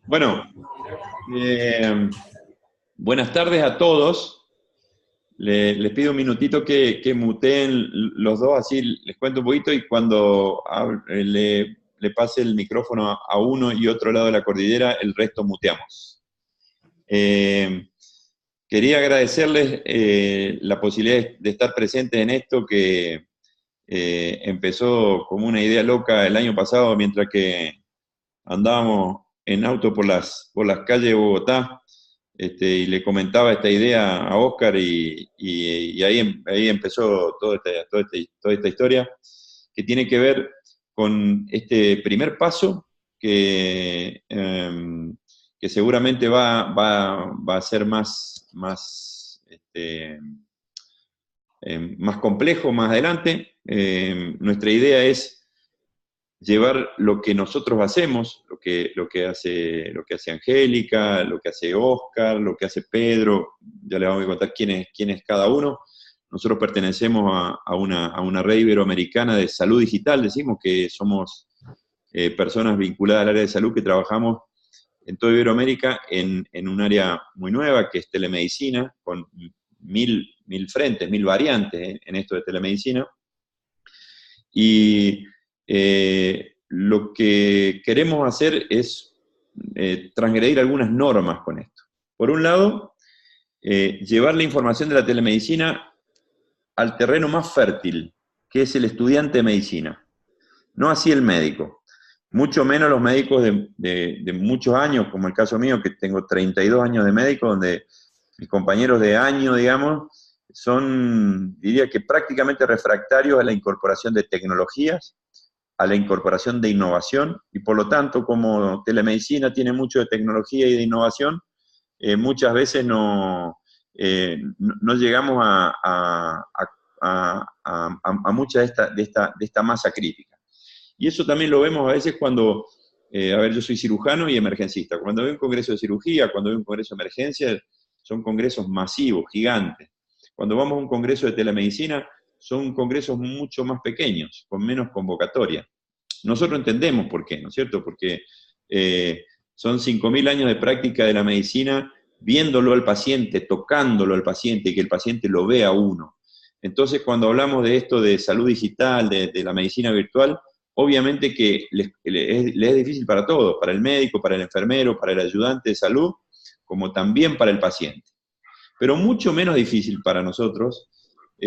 Bueno, eh, buenas tardes a todos. Les pido un minutito que muteen los dos, así les cuento un poquito y cuando le pase el micrófono a uno y otro lado de la cordillera, el resto muteamos. Eh, Quería agradecerles la posibilidad de estar presentes en esto que empezó como una idea loca el año pasado mientras que andábamos en auto por las calles de Bogotá, y le comentaba esta idea a Oscar y ahí empezó toda esta historia que tiene que ver con este primer paso que seguramente va a ser más complejo más adelante. Nuestra idea es llevar lo que nosotros hacemos, lo que hace Angélica, lo que hace Oscar, lo que hace Pedro, ya les vamos a contar quién es cada uno. Nosotros pertenecemos a una red iberoamericana de salud digital, decimos que somos personas vinculadas al área de salud que trabajamos en toda Iberoamérica en un área muy nueva, que es telemedicina, con mil frentes, mil variantes en esto de telemedicina. Y lo que queremos hacer es transgredir algunas normas con esto. Por un lado, llevar la información de la telemedicina al terreno más fértil, que es el estudiante de medicina, no así el médico. Mucho menos los médicos de muchos años, como el caso mío, que tengo 32 años de médico, donde mis compañeros de año, digamos, son, diría que prácticamente refractarios a la incorporación de tecnologías, a la incorporación de innovación, y por lo tanto, como telemedicina tiene mucho de tecnología y de innovación, muchas veces no llegamos a mucha de esta masa crítica. Y eso también lo vemos a veces cuando, a ver, yo soy cirujano y emergencista. Cuando veo un congreso de cirugía, cuando veo un congreso de emergencia, son congresos masivos, gigantes. Cuando vamos a un congreso de telemedicina, son congresos mucho más pequeños, con menos convocatoria. Nosotros entendemos por qué, ¿no es cierto? Porque son 5.000 años de práctica de la medicina, viéndolo al paciente, tocándolo al paciente, y que el paciente lo vea a uno. Entonces, cuando hablamos de esto de salud digital, de la medicina virtual, obviamente que les es difícil para todos, para el médico, para el enfermero, para el ayudante de salud, como también para el paciente. Pero mucho menos difícil para nosotros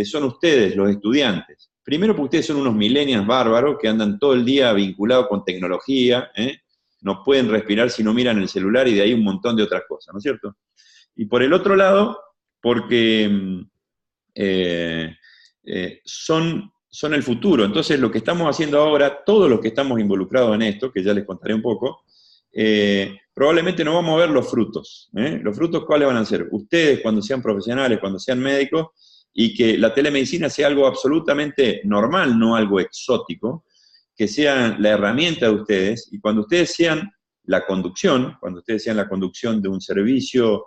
son ustedes, los estudiantes. Primero porque ustedes son unos millennials bárbaros que andan todo el día vinculados con tecnología, no pueden respirar si no miran el celular y de ahí un montón de otras cosas, ¿no es cierto? Y por el otro lado, porque son el futuro. Entonces, lo que estamos haciendo ahora, todos los que estamos involucrados en esto, que ya les contaré un poco, probablemente no vamos a ver los frutos. ¿Los frutos cuáles van a ser? Ustedes cuando sean profesionales, cuando sean médicos, y que la telemedicina sea algo absolutamente normal, no algo exótico, que sea la herramienta de ustedes, y cuando ustedes sean la conducción, cuando ustedes sean la conducción de un servicio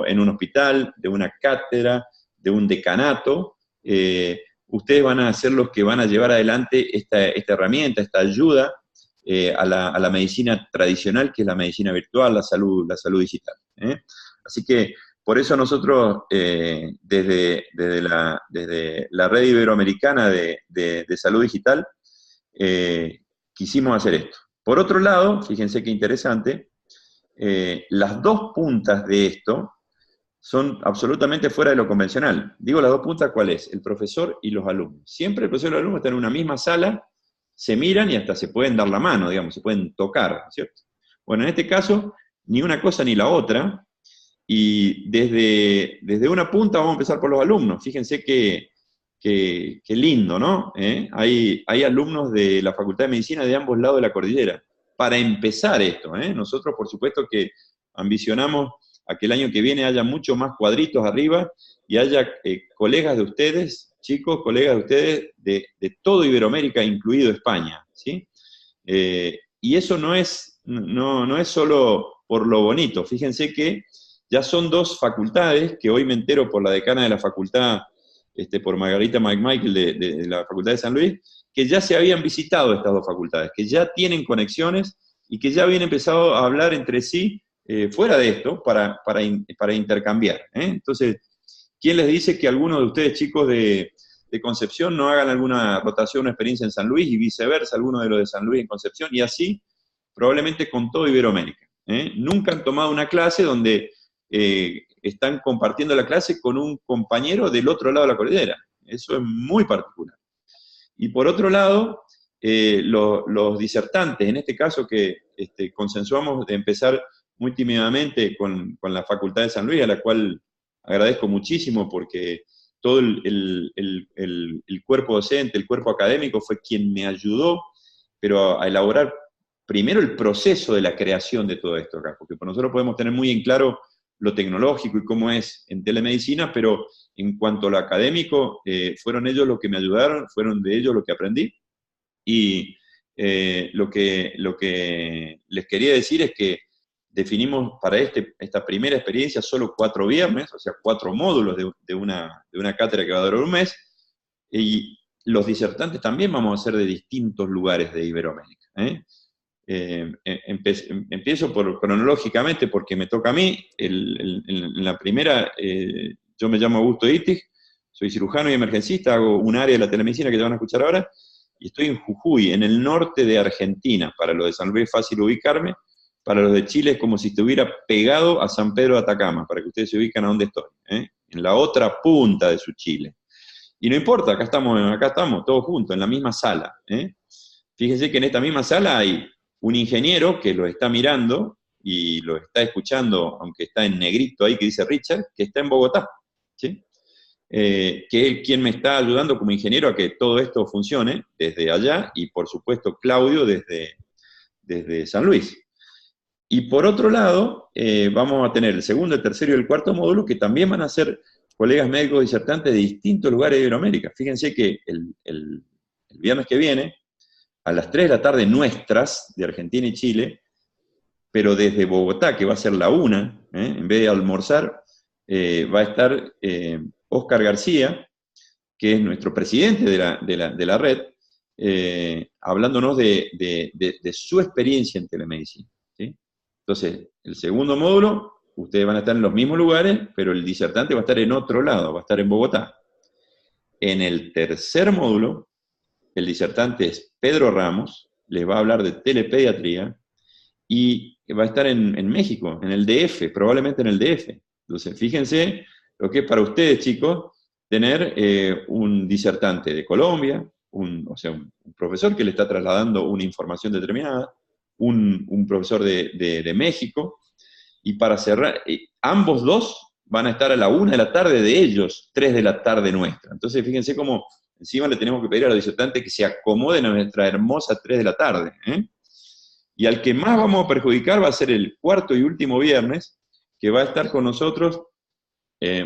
en un hospital, de una cátedra, de un decanato, ustedes van a ser los que van a llevar adelante esta herramienta, esta ayuda a la medicina tradicional, que es la medicina virtual, la salud digital. Así que por eso nosotros, desde la red iberoamericana de salud digital, quisimos hacer esto. Por otro lado, fíjense qué interesante, las dos puntas de esto son absolutamente fuera de lo convencional. Digo las dos puntas, ¿cuál es? El profesor y los alumnos. Siempre el profesor y los alumnos están en una misma sala, se miran y hasta se pueden dar la mano, digamos, se pueden tocar, ¿cierto? Bueno, en este caso, ni una cosa ni la otra, y desde una punta vamos a empezar por los alumnos. Fíjense qué lindo, ¿no? Hay alumnos de la Facultad de Medicina de ambos lados de la cordillera. Para empezar esto, nosotros por supuesto que ambicionamos a que el año que viene haya mucho más cuadritos arriba y haya colegas de ustedes, chicos, colegas de ustedes de todo Iberoamérica, incluido España, ¿sí? Y eso no es solo por lo bonito. Fíjense que ya son dos facultades, que hoy me entero por la decana de la facultad, por Margarita McMichael de la Facultad de San Luis, que ya se habían visitado estas dos facultades, que ya tienen conexiones y que ya habían empezado a hablar entre sí fuera de esto para intercambiar. Entonces, ¿quién les dice que algunos de ustedes, chicos de Concepción, no hagan alguna rotación o experiencia en San Luis y viceversa, algunos de los de San Luis en Concepción, y así probablemente con todo Iberoamérica? Nunca han tomado una clase donde están compartiendo la clase con un compañero del otro lado de la cordillera. Eso es muy particular. Y por otro lado, los disertantes, en este caso que consensuamos de empezar muy tímidamente con la Facultad de San Luis, a la cual agradezco muchísimo porque todo el cuerpo docente, el cuerpo académico fue quien me ayudó, pero a elaborar primero el proceso de la creación de todo esto acá, porque nosotros podemos tener muy en claro lo tecnológico y cómo es en telemedicina, pero en cuanto a lo académico, fueron ellos los que me ayudaron, fueron de ellos lo que aprendí, y lo que les quería decir es que definimos para esta primera experiencia solo 4 viernes, o sea, 4 módulos de una cátedra que va a durar un mes, y los disertantes también vamos a ser de distintos lugares de Iberoamérica. Empiezo cronológicamente porque me toca a mí. En la primera, yo me llamo Augusto Ittig, soy cirujano y emergencista, hago un área de la telemedicina que ya van a escuchar ahora, y estoy en Jujuy, en el norte de Argentina. Para los de San Luis es fácil ubicarme, para los de Chile es como si estuviera pegado a San Pedro de Atacama, para que ustedes se ubiquen a dónde estoy, en la otra punta de su Chile. Y no importa, acá estamos todos juntos, en la misma sala. Fíjense que en esta misma sala hay un ingeniero que lo está mirando y lo está escuchando, aunque está en negrito ahí que dice Richard, que está en Bogotá, ¿sí? Que es quien me está ayudando como ingeniero a que todo esto funcione desde allá, y por supuesto Claudio desde San Luis. Y por otro lado, vamos a tener el segundo, el tercero y el cuarto módulo, que también van a ser colegas médicos disertantes de distintos lugares de Iberoamérica. Fíjense que el viernes que viene, a las 3 de la tarde nuestras, de Argentina y Chile, pero desde Bogotá, que va a ser la 1, en vez de almorzar, va a estar Óscar García, que es nuestro presidente de la red, hablándonos de su experiencia en telemedicina, ¿sí? Entonces, el segundo módulo, ustedes van a estar en los mismos lugares, pero el disertante va a estar en otro lado, va a estar en Bogotá. En el tercer módulo, el disertante es Pedro Ramos, les va a hablar de telepediatría, y va a estar en México, en el DF, probablemente en el DF. Entonces, fíjense lo que es para ustedes, chicos, tener un disertante de Colombia, o sea, un profesor que le está trasladando una información determinada, un profesor de México, y para cerrar, ambos dos van a estar a la 1 de la tarde de ellos, 3 de la tarde nuestra. Entonces, fíjense cómo encima le tenemos que pedir a los disertantes que se acomoden a nuestra hermosa 3 de la tarde. Y al que más vamos a perjudicar va a ser el cuarto y último viernes, que va a estar con nosotros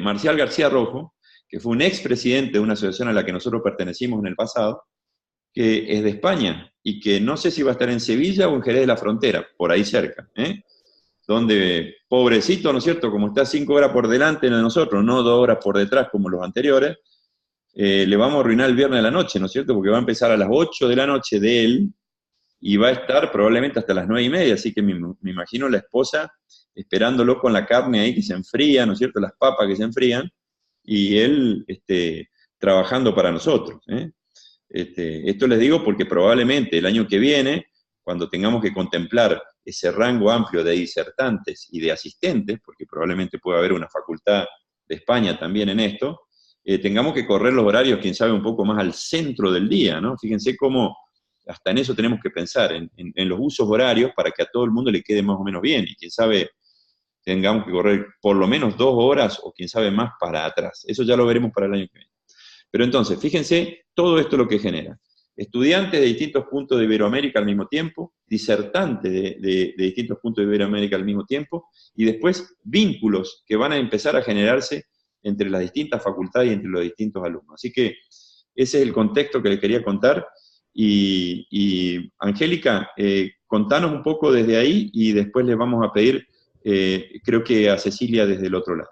Marcial García Rojo, que fue un expresidente de una asociación a la que nosotros pertenecimos en el pasado, que es de España, y que no sé si va a estar en Sevilla o en Jerez de la Frontera, por ahí cerca, donde, pobrecito, ¿no es cierto?, como está 5 horas por delante de nosotros, no 2 horas por detrás como los anteriores, le vamos a arruinar el viernes de la noche, ¿no es cierto?, porque va a empezar a las 8 de la noche de él, y va a estar probablemente hasta las 9:30, así que me imagino la esposa esperándolo con la carne ahí que se enfría, ¿no es cierto?, las papas que se enfrían, y él trabajando para nosotros. Esto les digo porque probablemente el año que viene, cuando tengamos que contemplar ese rango amplio de disertantes y de asistentes, porque probablemente pueda haber una facultad de España también en esto, tengamos que correr los horarios, quién sabe, un poco más al centro del día, ¿no? Fíjense cómo hasta en eso tenemos que pensar, en los usos horarios, para que a todo el mundo le quede más o menos bien, y quién sabe, tengamos que correr por lo menos 2 horas, o quién sabe más para atrás. Eso ya lo veremos para el año que viene. Pero entonces, fíjense todo esto lo que genera. Estudiantes de distintos puntos de Iberoamérica al mismo tiempo, disertantes de distintos puntos de Iberoamérica al mismo tiempo, y después vínculos que van a empezar a generarse entre las distintas facultades y entre los distintos alumnos. Así que ese es el contexto que les quería contar. Y Angélica, contanos un poco desde ahí, y después le vamos a pedir, creo que a Cecilia desde el otro lado.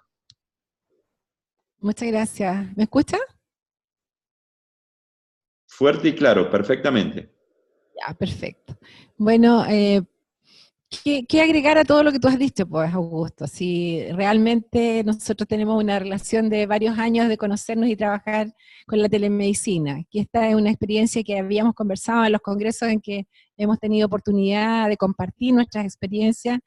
Muchas gracias. ¿Me escucha? Fuerte y claro, perfectamente. Ya, perfecto. Bueno, ¿Qué agregar a todo lo que tú has dicho, pues, Augusto? Si realmente nosotros tenemos una relación de varios años de conocernos y trabajar con la telemedicina, que esta es una experiencia que habíamos conversado en los congresos en que hemos tenido oportunidad de compartir nuestras experiencias,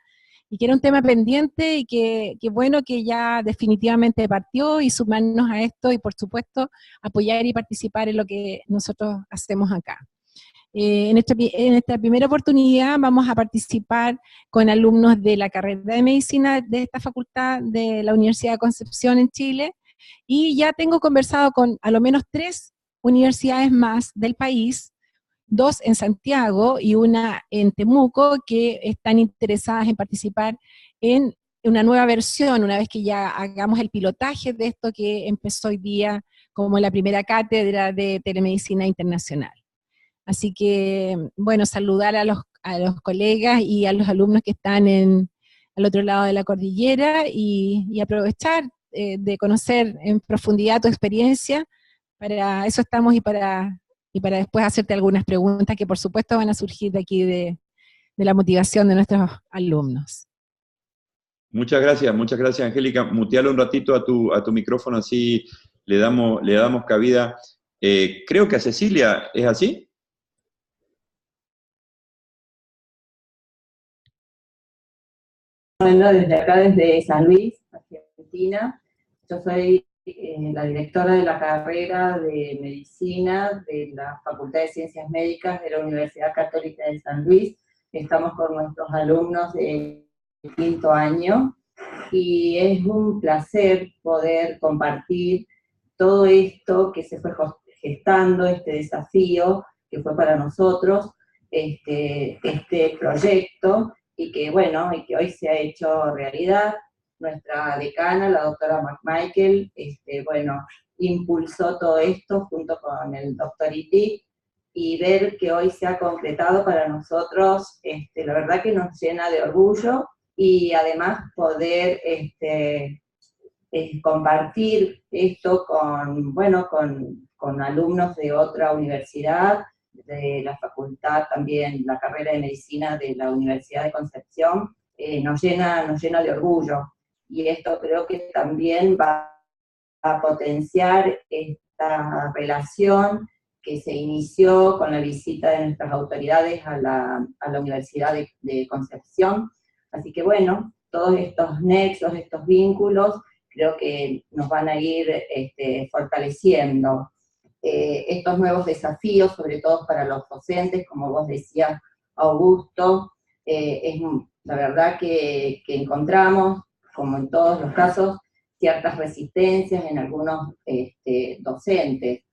y que era un tema pendiente y que bueno que ya definitivamente partió, y sumarnos a esto y por supuesto apoyar y participar en lo que nosotros hacemos acá. En esta primera oportunidad vamos a participar con alumnos de la carrera de medicina de esta facultad de la Universidad de Concepción en Chile, y ya tengo conversado con a lo menos 3 universidades más del país, 2 en Santiago y una en Temuco, que están interesadas en participar en una nueva versión, una vez que ya hagamos el pilotaje de esto que empezó hoy día como la primera cátedra de telemedicina internacional. Así que, bueno, saludar a los colegas y a los alumnos que están al otro lado de la cordillera, y aprovechar de conocer en profundidad tu experiencia. Para eso estamos, y para después hacerte algunas preguntas que por supuesto van a surgir de aquí de la motivación de nuestros alumnos. Muchas gracias, Angélica. Mutealo un ratito a tu micrófono, así le damos cabida. Creo que a Cecilia, ¿es así? Bueno, desde acá, desde San Luis, Argentina. Yo soy la directora de la carrera de Medicina de la Facultad de Ciencias Médicas de la Universidad Católica de San Luis. Estamos con nuestros alumnos de quinto año, y es un placer poder compartir todo esto que se fue gestando, este desafío que fue para nosotros, este proyecto, y que bueno, y que hoy se ha hecho realidad. Nuestra decana, la doctora McMichael, bueno, impulsó todo esto junto con el doctor Iti, y ver que hoy se ha concretado para nosotros, la verdad que nos llena de orgullo, y además poder compartir esto con, bueno, con alumnos de otra universidad, de la facultad también, la carrera de medicina de la Universidad de Concepción, nos llena de orgullo. Y esto creo que también va a potenciar esta relación que se inició con la visita de nuestras autoridades a la Universidad de Concepción. Así que bueno, todos estos nexos, estos vínculos, creo que nos van a ir fortaleciendo. Estos nuevos desafíos, sobre todo para los docentes, como vos decías, Augusto, es la verdad que encontramos, como en todos los casos, ciertas resistencias en algunos docentes.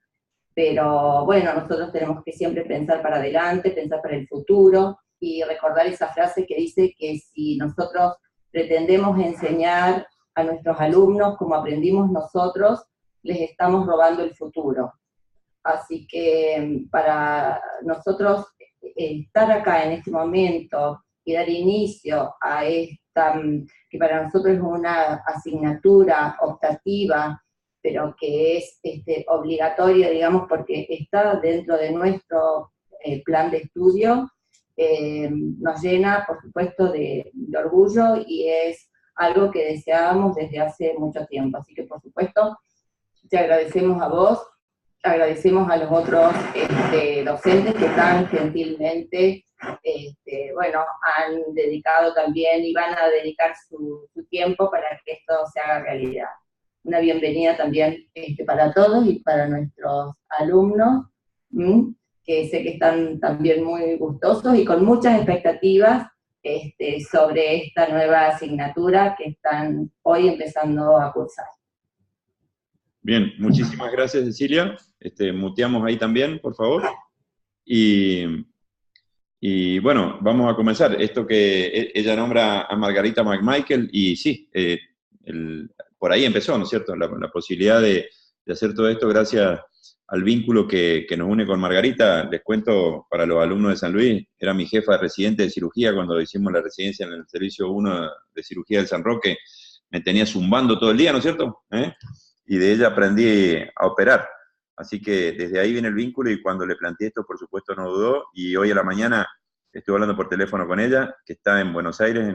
Pero bueno, nosotros tenemos que siempre pensar para adelante, pensar para el futuro, y recordar esa frase que dice que si nosotros pretendemos enseñar a nuestros alumnos como aprendimos nosotros, les estamos robando el futuro. Así que para nosotros estar acá en este momento y dar inicio a esta, que para nosotros es una asignatura optativa, pero que es obligatoria, digamos, porque está dentro de nuestro plan de estudio, nos llena, por supuesto, de orgullo, y es algo que deseábamos desde hace mucho tiempo. Así que, por supuesto, te agradecemos a vos, agradecemos a los otros docentes que tan gentilmente bueno, han dedicado también y van a dedicar su tiempo para que esto se haga realidad. Una bienvenida también para todos y para nuestros alumnos, que sé que están también muy gustosos y con muchas expectativas sobre esta nueva asignatura que están hoy empezando a cursar. Bien, muchísimas gracias, Cecilia. Muteamos ahí también, por favor. Y bueno, vamos a comenzar. Esto que ella nombra a Margarita McMichael, y sí, por ahí empezó, ¿no es cierto?, la posibilidad de hacer todo esto gracias al vínculo que nos une con Margarita. Les cuento, para los alumnos de San Luis, era mi jefa de residente de cirugía cuando hicimos la residencia en el Servicio 1 de Cirugía del San Roque. Me tenía zumbando todo el día, ¿no es cierto?, y de ella aprendí a operar. Así que desde ahí viene el vínculo, y cuando le planteé esto, por supuesto, no dudó, y hoy a la mañana estuve hablando por teléfono con ella, que está en Buenos Aires,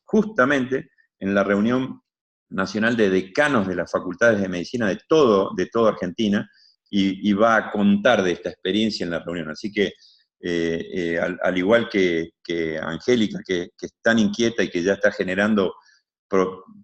justamente en la reunión nacional de decanos de las facultades de medicina de toda Argentina, y va a contar de esta experiencia en la reunión. Así que, al igual que Angélica, que es tan inquieta y que ya está generando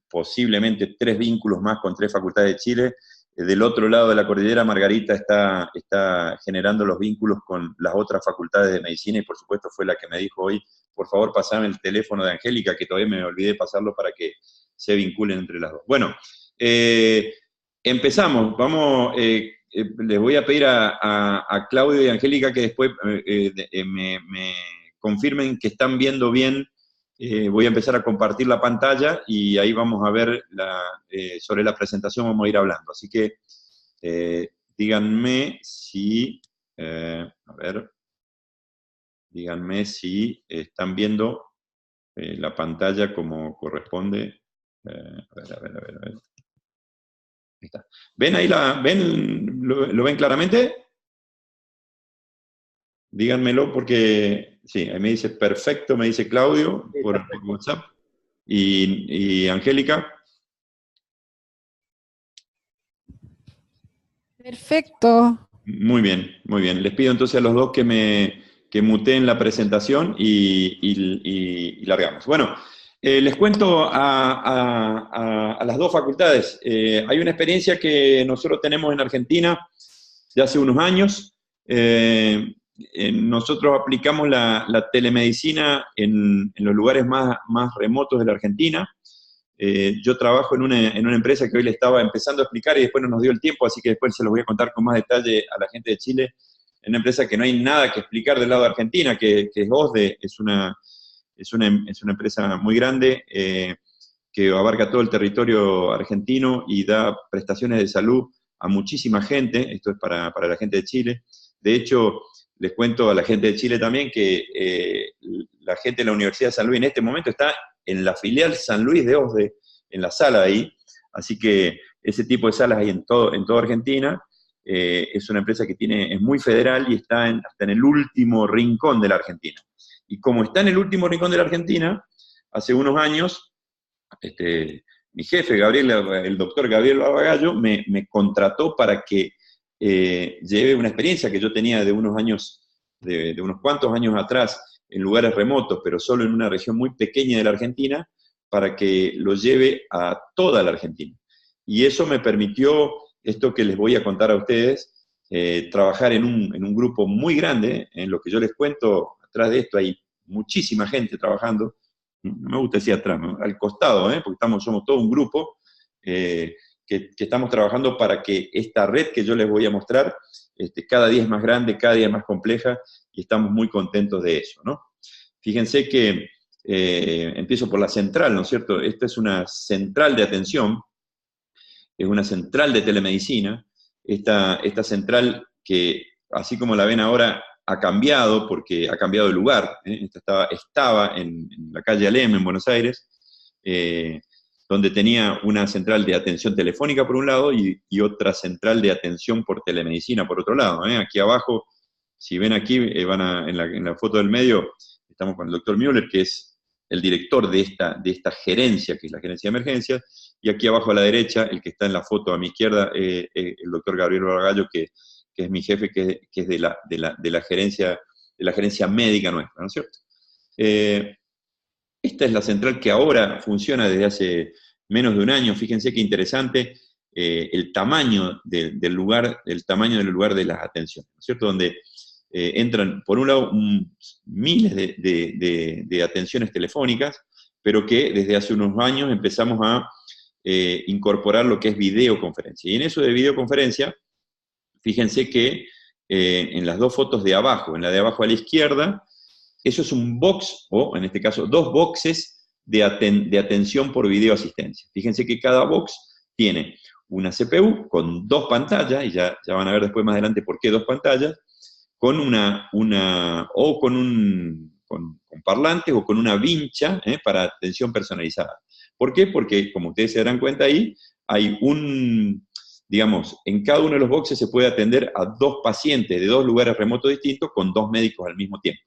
posiblemente 3 vínculos más con 3 facultades de Chile, del otro lado de la cordillera, Margarita está generando los vínculos con las otras facultades de medicina, y por supuesto fue la que me dijo hoy, por favor pasame el teléfono de Angélica, que todavía me olvidé pasarlo para que se vinculen entre las dos. Bueno, empezamos. Vamos, les voy a pedir a Claudio y a Angélica que después me confirmen que están viendo bien. Voy a empezar a compartir la pantalla y ahí vamos a ver sobre la presentación, vamos a ir hablando. Así que díganme si, díganme si están viendo la pantalla como corresponde. A ver. Ahí está. ¿Ven ahí lo ven claramente? Díganmelo porque, sí, ahí me dice perfecto, me dice Claudio por WhatsApp. Y Angélica. Perfecto. Muy bien, muy bien. Les pido entonces a los dos que muteen la presentación y largamos. Bueno, les cuento a las dos facultades. Hay una experiencia que nosotros tenemos en Argentina de hace unos años. Nosotros aplicamos la telemedicina en los lugares más remotos de la Argentina. Yo trabajo en una empresa que hoy le estaba empezando a explicar y después no nos dio el tiempo, así que después se los voy a contar con más detalle a la gente de Chile. En una empresa que no hay nada que explicar del lado de Argentina, que es OSDE, es una empresa muy grande que abarca todo el territorio argentino y da prestaciones de salud a muchísima gente. Esto es para la gente de Chile. De hecho, les cuento a la gente de Chile también que la gente de la Universidad de San Luis en este momento está en la filial San Luis de OSDE, en la sala ahí. Así que ese tipo de salas hay en toda Argentina. Es una empresa que es muy federal y está hasta en el último rincón de la Argentina. Y como está en el último rincón de la Argentina, hace unos años, mi jefe, el doctor Gabriel Barbagallo, me contrató para que lleve una experiencia que yo tenía de unos años, de unos cuantos años atrás, en lugares remotos, pero solo en una región muy pequeña de la Argentina, para que lo lleve a toda la Argentina. Y eso me permitió, esto que les voy a contar a ustedes, trabajar en un grupo muy grande. En lo que yo les cuento, atrás de esto hay muchísima gente trabajando. No me gusta decir atrás, al costado, porque somos todo un grupo que estamos trabajando para que esta red que yo les voy a mostrar cada día es más grande, cada día es más compleja, y estamos muy contentos de eso, ¿no? Fíjense que empiezo por la central, ¿no es cierto? Esta es una central de atención, es una central de telemedicina. Esta central que, así como la ven ahora, ha cambiado porque ha cambiado de lugar. Estaba en la calle Alem, en Buenos Aires, donde tenía una central de atención telefónica por un lado y otra central de atención por telemedicina por otro lado. Aquí abajo, si ven aquí, en la foto del medio, estamos con el doctor Müller, que es el director de esta gerencia, que es la gerencia de emergencias, y aquí abajo a la derecha, el que está en la foto a mi izquierda, el doctor Gabriel Barbagallo, que es mi jefe, que es de la gerencia médica nuestra, ¿no es cierto? Esta es la central que ahora funciona desde hace menos de un año. Fíjense qué interesante el tamaño del lugar de las atenciones, ¿no es cierto? Donde entran, por un lado, miles de atenciones telefónicas, pero que desde hace unos años empezamos a incorporar lo que es videoconferencia. Y en eso de videoconferencia, fíjense que en las dos fotos de abajo, en la de abajo a la izquierda, eso es un box, o en este caso, 2 boxes de atención por videoasistencia. Fíjense que cada box tiene una CPU con 2 pantallas, y ya van a ver después más adelante por qué 2 pantallas, con con parlantes o con una vincha para atención personalizada. ¿Por qué? Porque, como ustedes se darán cuenta ahí, hay digamos, en cada uno de los boxes se puede atender a 2 pacientes de 2 lugares remotos distintos con 2 médicos al mismo tiempo.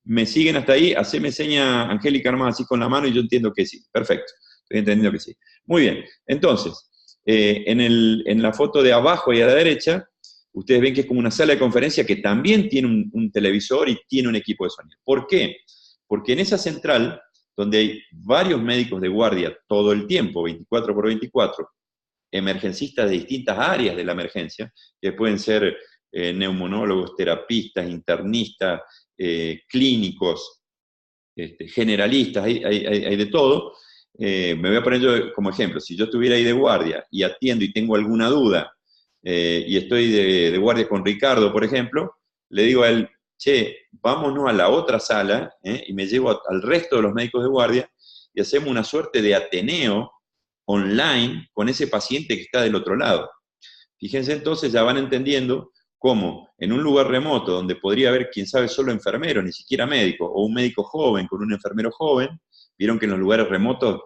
¿Me siguen hasta ahí? Haceme seña, Angélica, nomás así con la mano y yo entiendo que sí. Perfecto, estoy entendiendo que sí. Muy bien, entonces, en la foto de abajo y a la derecha, ustedes ven que es como una sala de conferencia que también tiene un televisor y tiene un equipo de sonido. ¿Por qué? Porque en esa central, donde hay varios médicos de guardia todo el tiempo, 24/24, emergencistas de distintas áreas de la emergencia, que pueden ser neumonólogos, terapistas, internistas, clínicos, generalistas, hay de todo. Me voy a poner yo como ejemplo, si yo estuviera ahí de guardia y atiendo y tengo alguna duda, y estoy de guardia con Ricardo, por ejemplo, le digo a él, che, vámonos a la otra sala, y me llevo al resto de los médicos de guardia, y hacemos una suerte de ateneo online con ese paciente que está del otro lado. Fíjense entonces, ya van entendiendo cómo en un lugar remoto donde podría haber, quién sabe, solo enfermeros, ni siquiera médico, o un médico joven con un enfermero joven, vieron que en los lugares remotos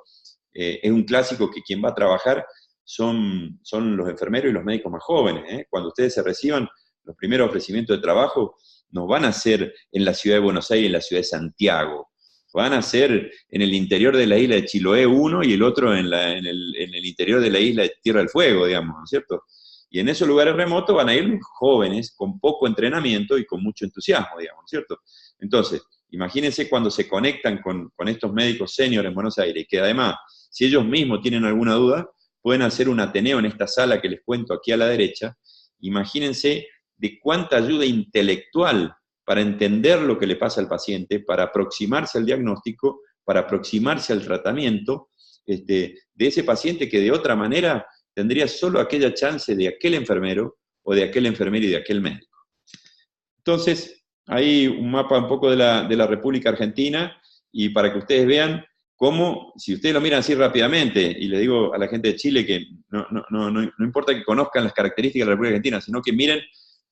es un clásico que quien va a trabajar son los enfermeros y los médicos más jóvenes. Cuando ustedes se reciban, los primeros ofrecimientos de trabajo no van a ser en la ciudad de Buenos Aires y en la ciudad de Santiago, van a ser en el interior de la isla de Chiloé uno y el otro en el interior de la isla de Tierra del Fuego, digamos, ¿no es cierto? Y en esos lugares remotos van a ir jóvenes con poco entrenamiento y con mucho entusiasmo, digamos, ¿cierto? Entonces, imagínense cuando se conectan con estos médicos senior en Buenos Aires, que además, si ellos mismos tienen alguna duda, pueden hacer un ateneo en esta sala que les cuento aquí a la derecha. Imagínense de cuánta ayuda intelectual para entender lo que le pasa al paciente, para aproximarse al diagnóstico, para aproximarse al tratamiento de ese paciente que de otra manera tendría solo aquella chance de aquel enfermero o de aquel enfermero y de aquel médico. Entonces, hay un mapa un poco de la República Argentina, y para que ustedes vean cómo, si ustedes lo miran así rápidamente, y le digo a la gente de Chile que no importa que conozcan las características de la República Argentina, sino que miren,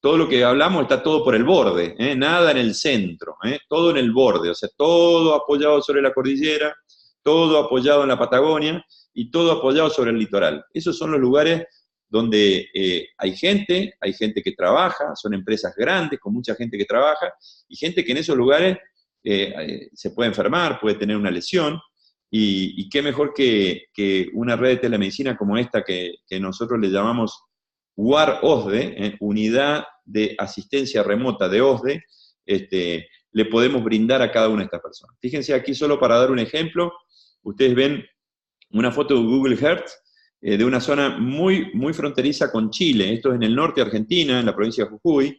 todo lo que hablamos está todo por el borde, nada en el centro, todo en el borde, o sea, todo apoyado sobre la cordillera, todo apoyado en la Patagonia, y todo apoyado sobre el litoral. Esos son los lugares donde hay gente que trabaja, son empresas grandes con mucha gente que trabaja, y gente que en esos lugares se puede enfermar, puede tener una lesión, y qué mejor que una red de telemedicina como esta que nosotros le llamamos UAR-OSDE, Unidad de Asistencia Remota de OSDE, le podemos brindar a cada una de estas personas. Fíjense aquí solo para dar un ejemplo, ustedes ven una foto de Google Earth de una zona muy, muy fronteriza con Chile. Esto es en el norte de Argentina, en la provincia de Jujuy.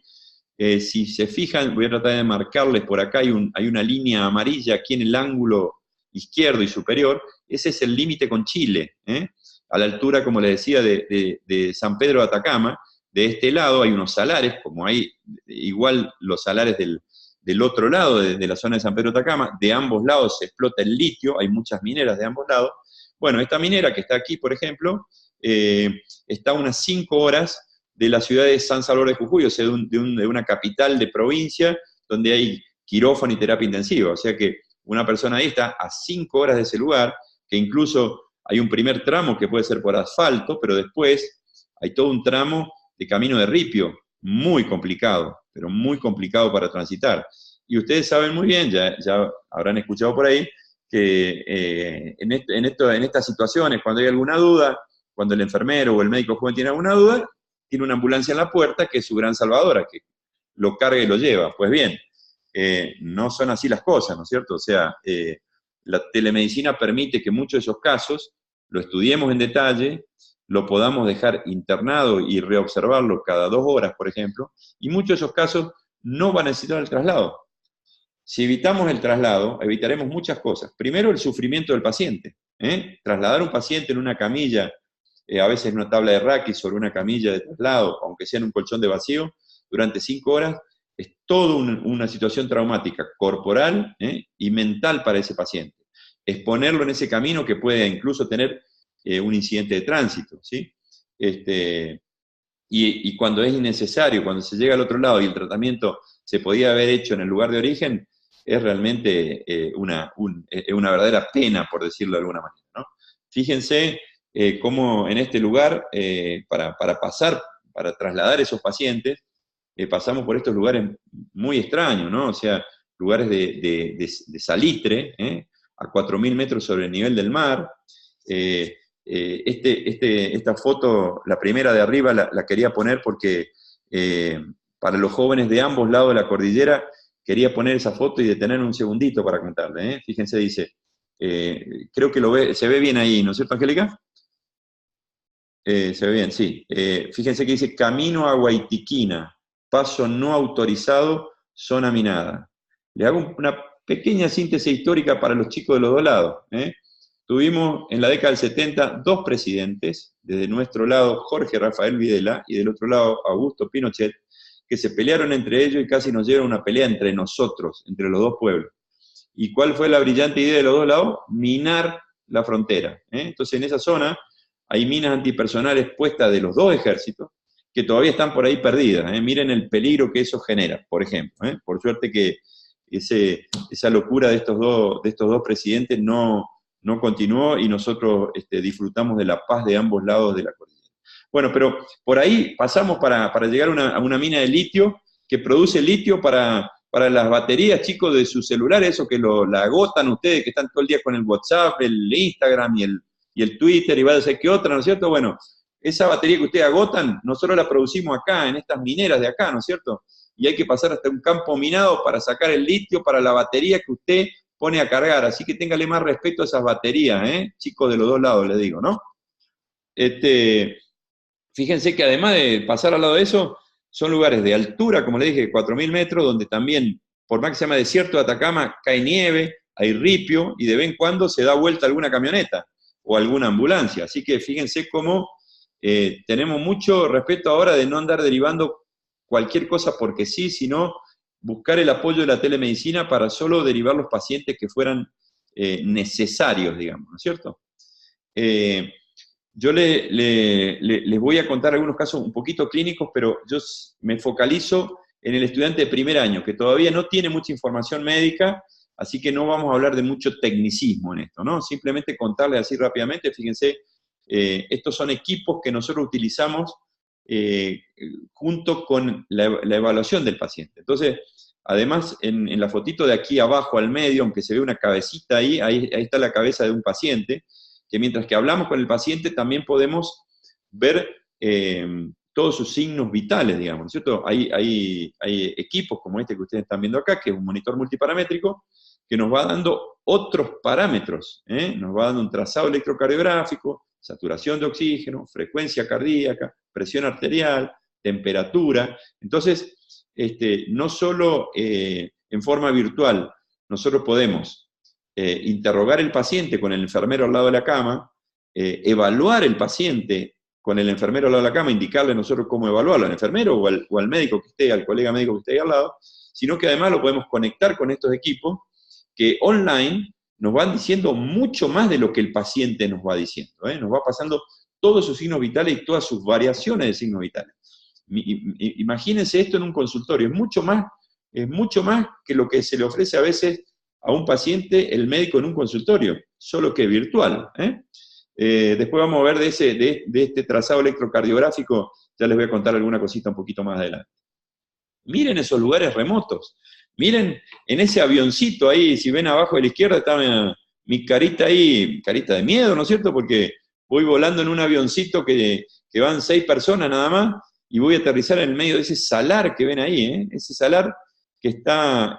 Si se fijan, voy a tratar de marcarles por acá, hay una línea amarilla aquí en el ángulo izquierdo y superior. Ese es el límite con Chile, a la altura, como les decía, de San Pedro de Atacama. De este lado hay unos salares, como hay igual los salares del otro lado, de la zona de San Pedro de Atacama. De ambos lados se explota el litio, hay muchas mineras de ambos lados. Bueno, esta minera que está aquí, por ejemplo, está a unas 5 horas de la ciudad de San Salvador de Jujuy, o sea, de una capital de provincia donde hay quirófano y terapia intensiva. O sea que una persona ahí está a 5 horas de ese lugar, que incluso hay un primer tramo que puede ser por asfalto, pero después hay todo un tramo de camino de ripio, muy complicado, pero muy complicado para transitar. Y ustedes saben muy bien, ya habrán escuchado por ahí, que en estas situaciones, cuando hay alguna duda, cuando el enfermero o el médico joven tiene alguna duda, tiene una ambulancia en la puerta que es su gran salvadora, que lo carga y lo lleva. Pues bien, no son así las cosas, ¿no es cierto? O sea, la telemedicina permite que muchos de esos casos lo estudiemos en detalle, lo podamos dejar internado y reobservarlo cada 2 horas, por ejemplo, y muchos de esos casos no van a necesitar el traslado. Si evitamos el traslado, evitaremos muchas cosas. Primero, el sufrimiento del paciente. Trasladar a un paciente en una camilla, a veces en una tabla de raquis sobre una camilla de traslado, aunque sea en un colchón de vacío, durante 5 horas, es toda una situación traumática, corporal y mental para ese paciente. Exponerlo en ese camino que puede incluso tener un incidente de tránsito, ¿sí? Y cuando es innecesario, cuando se llega al otro lado y el tratamiento se podía haber hecho en el lugar de origen, es realmente una verdadera pena, por decirlo de alguna manera, ¿no? Fíjense cómo en este lugar, para trasladar esos pacientes, pasamos por estos lugares muy extraños, ¿no? O sea, lugares de salitre, a 4.000 metros sobre el nivel del mar. Esta foto, la primera de arriba, la quería poner porque para los jóvenes de ambos lados de la cordillera, quería poner esa foto y detener un segundito para contarle. Fíjense, dice, creo que se ve bien ahí, ¿no es cierto, Angélica? Se ve bien, sí. Fíjense que dice, camino a Guaitiquina, paso no autorizado, zona minada. Le hago una pequeña síntesis histórica para los chicos de los dos lados. Tuvimos en la década del 70 dos presidentes, desde nuestro lado Jorge Rafael Videla y del otro lado Augusto Pinochet, que se pelearon entre ellos y casi nos llevaron una pelea entre nosotros, entre los dos pueblos. ¿Y cuál fue la brillante idea de los dos lados? Minar la frontera. Entonces en esa zona hay minas antipersonales puestas de los dos ejércitos, que todavía están por ahí perdidas. Miren el peligro que eso genera, por ejemplo. Por suerte que esa locura de estos dos presidentes no continuó y nosotros disfrutamos de la paz de ambos lados de la cordillera. Bueno, pero por ahí pasamos para llegar a una mina de litio que produce litio para las baterías, chicos, de sus celulares, eso que la agotan ustedes, que están todo el día con el WhatsApp, el Instagram y el Twitter, y va a decir que otra, ¿no es cierto? Bueno, esa batería que ustedes agotan, nosotros la producimos acá, en estas mineras de acá, ¿no es cierto? Y hay que pasar hasta un campo minado para sacar el litio para la batería que usted pone a cargar, así que téngale más respeto a esas baterías, chicos de los dos lados, les digo, ¿no? Fíjense que además de pasar al lado de eso, son lugares de altura, como les dije, 4.000 metros, donde también, por más que se llama desierto de Atacama, cae nieve, hay ripio, y de vez en cuando se da vuelta alguna camioneta o alguna ambulancia. Así que fíjense cómo tenemos mucho respeto ahora de no andar derivando cualquier cosa porque sí, sino buscar el apoyo de la telemedicina para solo derivar los pacientes que fueran necesarios, digamos, ¿no es cierto? Yo les voy a contar algunos casos un poquito clínicos, pero yo me focalizo en el estudiante de primer año, que todavía no tiene mucha información médica, así que no vamos a hablar de mucho tecnicismo en esto, ¿no? Simplemente contarles así rápidamente, fíjense, estos son equipos que nosotros utilizamos junto con la evaluación del paciente. Entonces, además, en la fotito de aquí abajo al medio, aunque se ve una cabecita ahí está la cabeza de un paciente, que mientras que hablamos con el paciente también podemos ver todos sus signos vitales, digamos, ¿cierto? Hay equipos como este que ustedes están viendo acá, que es un monitor multiparamétrico, que nos va dando otros parámetros, nos va dando un trazado electrocardiográfico, saturación de oxígeno, frecuencia cardíaca, presión arterial, temperatura. Entonces, no solo en forma virtual, nosotros podemos interrogar al paciente con el enfermero al lado de la cama, evaluar el paciente con el enfermero al lado de la cama, indicarle nosotros cómo evaluarlo, al enfermero o al médico que esté, al colega médico que esté ahí al lado, sino que además lo podemos conectar con estos equipos que online nos van diciendo mucho más de lo que el paciente nos va diciendo, nos va pasando todos sus signos vitales y todas sus variaciones de signos vitales. Imagínense esto en un consultorio, es mucho más que lo que se le ofrece a veces a un paciente el médico en un consultorio, solo que virtual. Después vamos a ver de este trazado electrocardiográfico, ya les voy a contar alguna cosita un poquito más adelante. Miren esos lugares remotos, miren en ese avioncito ahí, si ven abajo a la izquierda está mi carita ahí, carita de miedo, ¿no es cierto? Porque voy volando en un avioncito que van 6 personas nada más, y voy a aterrizar en el medio de ese salar que ven ahí, ese salar que está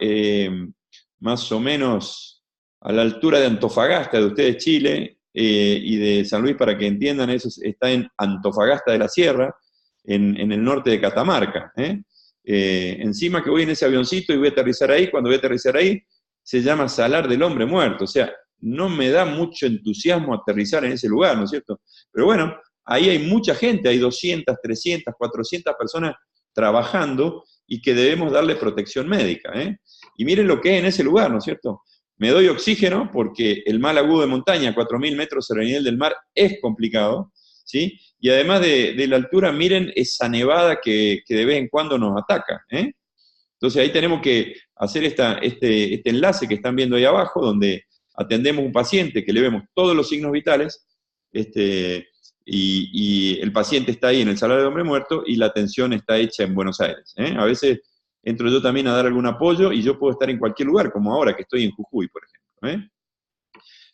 más o menos a la altura de Antofagasta, de ustedes Chile, y de San Luis, para que entiendan, eso está en Antofagasta de la Sierra, en el norte de Catamarca. Encima que voy en ese avioncito y voy a aterrizar ahí, cuando voy a aterrizar ahí, se llama Salar del Hombre Muerto, o sea, no me da mucho entusiasmo aterrizar en ese lugar, ¿no es cierto? Pero bueno, ahí hay mucha gente, hay 200, 300, 400 personas trabajando y que debemos darle protección médica. Y miren lo que es en ese lugar, ¿no es cierto? Me doy oxígeno porque el mal agudo de montaña, 4.000 metros sobre el nivel del mar, es complicado, ¿sí? Y además de la altura, miren esa nevada que de vez en cuando nos ataca. Entonces ahí tenemos que hacer este enlace que están viendo ahí abajo, donde atendemos un paciente que le vemos todos los signos vitales, y el paciente está ahí en el Salar del Hombre Muerto y la atención está hecha en Buenos Aires. A veces entro yo también a dar algún apoyo y yo puedo estar en cualquier lugar, como ahora que estoy en Jujuy, por ejemplo.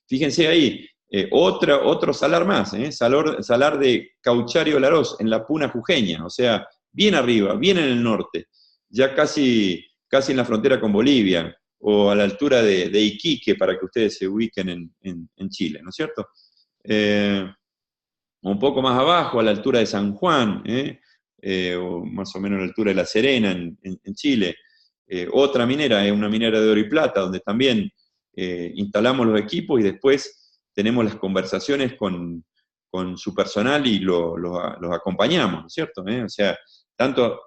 Fíjense ahí, otro salar más, salar de Cauchario Larós, en la Puna jujeña, o sea, bien arriba, bien en el norte, ya casi en la frontera con Bolivia, o a la altura de Iquique, para que ustedes se ubiquen en Chile, ¿no es cierto? Un poco más abajo, a la altura de San Juan, o más o menos a la altura de La Serena, en Chile. Otra minera es una minera de oro y plata, donde también instalamos los equipos y después tenemos las conversaciones con su personal y los acompañamos, ¿no es cierto? O sea, tanto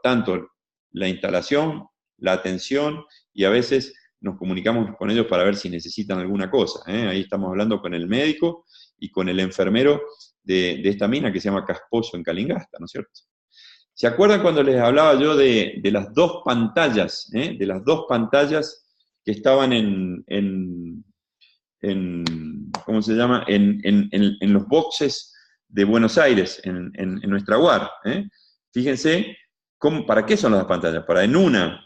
la instalación, la atención, y a veces nos comunicamos con ellos para ver si necesitan alguna cosa. Ahí estamos hablando con el médico y con el enfermero de esta mina que se llama Casposo en Calingasta, ¿no es cierto? ¿Se acuerdan cuando les hablaba yo de las dos pantallas, de las dos pantallas que estaban en ¿cómo se llama? En los boxes de Buenos Aires, en nuestra UAR. Fíjense, ¿para qué son las pantallas? Para en una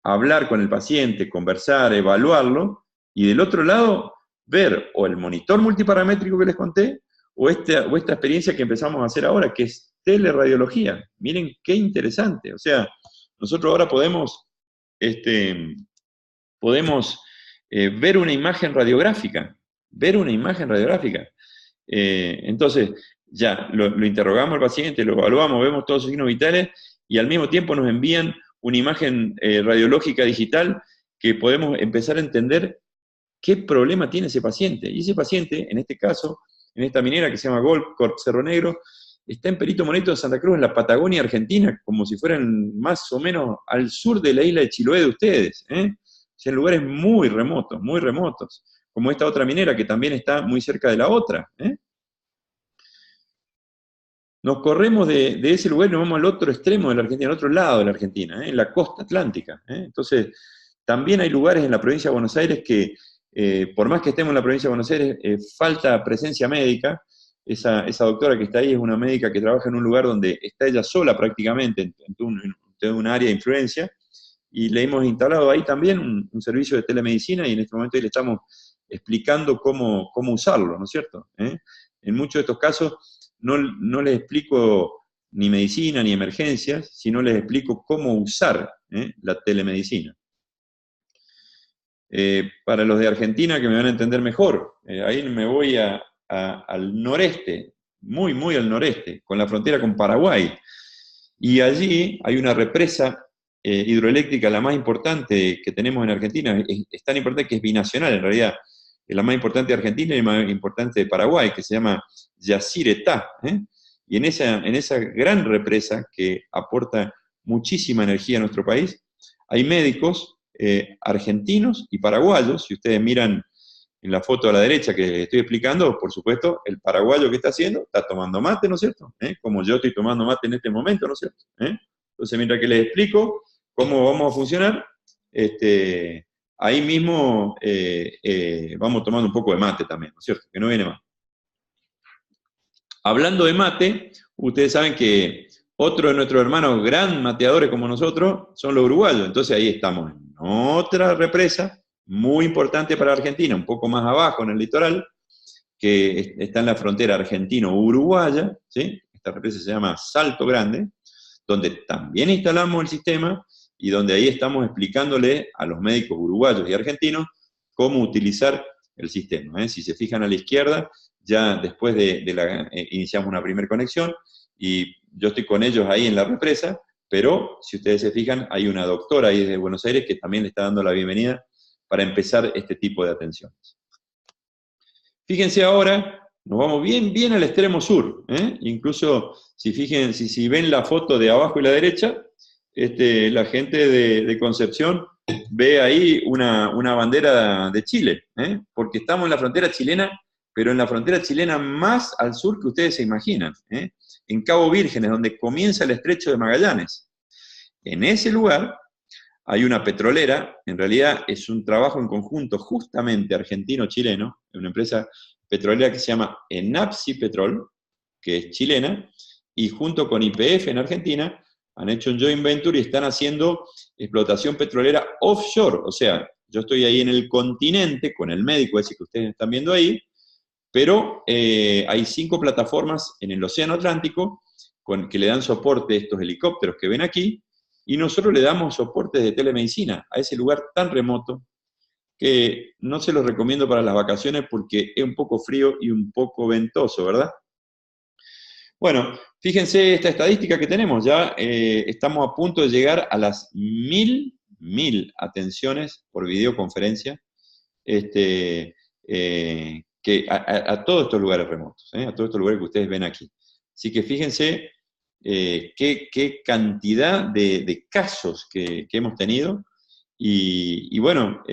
hablar con el paciente, conversar, evaluarlo, y del otro lado ver o el monitor multiparamétrico que les conté, o esta experiencia que empezamos a hacer ahora, que es teleradiología. Miren qué interesante. O sea, nosotros ahora podemos ver una imagen radiográfica, entonces, ya, lo interrogamos al paciente, lo evaluamos, vemos todos sus signos vitales, y al mismo tiempo nos envían una imagen radiológica digital que podemos empezar a entender qué problema tiene ese paciente. Y ese paciente, en este caso, en esta minera que se llama Goldcorp Cerro Negro, está en Perito Moreno de Santa Cruz, en la Patagonia Argentina, como si fueran más o menos al sur de la isla de Chiloé de ustedes, O sea, en lugares muy remotos, como esta otra minera que también está muy cerca de la otra, Nos corremos de ese lugar y nos vamos al otro extremo de la Argentina, al otro lado de la Argentina, en la costa atlántica. Entonces, también hay lugares en la provincia de Buenos Aires que, por más que estemos en la provincia de Buenos Aires, falta presencia médica. Esa doctora que está ahí es una médica que trabaja en un lugar donde está ella sola prácticamente, en un área de influencia, y le hemos instalado ahí también un servicio de telemedicina, y en este momento ahí le estamos explicando cómo usarlo, ¿no es cierto? En muchos de estos casos no les explico ni medicina ni emergencias, sino les explico cómo usar la telemedicina. Para los de Argentina que me van a entender mejor, ahí me voy al noreste, muy al noreste, con la frontera con Paraguay, y allí hay una represa hidroeléctrica, la más importante que tenemos en Argentina, es tan importante que es binacional en realidad, es la más importante de Argentina y la más importante de Paraguay, que se llama Yacyretá, y en esa gran represa que aporta muchísima energía a nuestro país, hay médicos argentinos y paraguayos. Si ustedes miran en la foto a la derecha que estoy explicando, por supuesto, el paraguayo que está haciendo, está tomando mate, ¿no es cierto? Como yo estoy tomando mate en este momento, ¿no es cierto? Entonces, mientras que les explico cómo vamos a funcionar, ahí mismo vamos tomando un poco de mate también, ¿no es cierto? Que no viene mal. Hablando de mate, ustedes saben que otro de nuestros hermanos gran mateadores como nosotros son los uruguayos. Entonces ahí estamos en otra represa muy importante para Argentina, un poco más abajo en el litoral, que está en la frontera argentino-uruguaya, ¿sí? Esta represa se llama Salto Grande, donde también instalamos el sistema y donde ahí estamos explicándole a los médicos uruguayos y argentinos cómo utilizar el sistema. Si se fijan a la izquierda, ya después iniciamos una primera conexión, y yo estoy con ellos ahí en la represa, pero si ustedes se fijan, hay una doctora ahí de Buenos Aires que también le está dando la bienvenida para empezar este tipo de atenciones. Fíjense ahora, nos vamos bien al extremo sur, incluso si ven la foto de abajo y la derecha, la gente de Concepción ve ahí una bandera de Chile, porque estamos en la frontera chilena, pero en la frontera chilena más al sur que ustedes se imaginan, en Cabo Vírgenes, donde comienza el estrecho de Magallanes. En ese lugar hay una petrolera, en realidad es un trabajo en conjunto justamente argentino-chileno, una empresa petrolera que se llama Enapsi Petrol, que es chilena, y junto con YPF en Argentina, han hecho un joint venture y están haciendo explotación petrolera offshore. O sea, yo estoy ahí en el continente con el médico ese que ustedes están viendo ahí, pero hay 5 plataformas en el Océano Atlántico que le dan soporte a estos helicópteros que ven aquí, y nosotros le damos soporte de telemedicina a ese lugar tan remoto que no se los recomiendo para las vacaciones porque es un poco frío y un poco ventoso, ¿verdad? Bueno, fíjense esta estadística que tenemos, ya estamos a punto de llegar a las 1000 atenciones por videoconferencia, que a todos estos lugares remotos, a todos estos lugares que ustedes ven aquí. Así que fíjense qué cantidad de casos que hemos tenido, y bueno,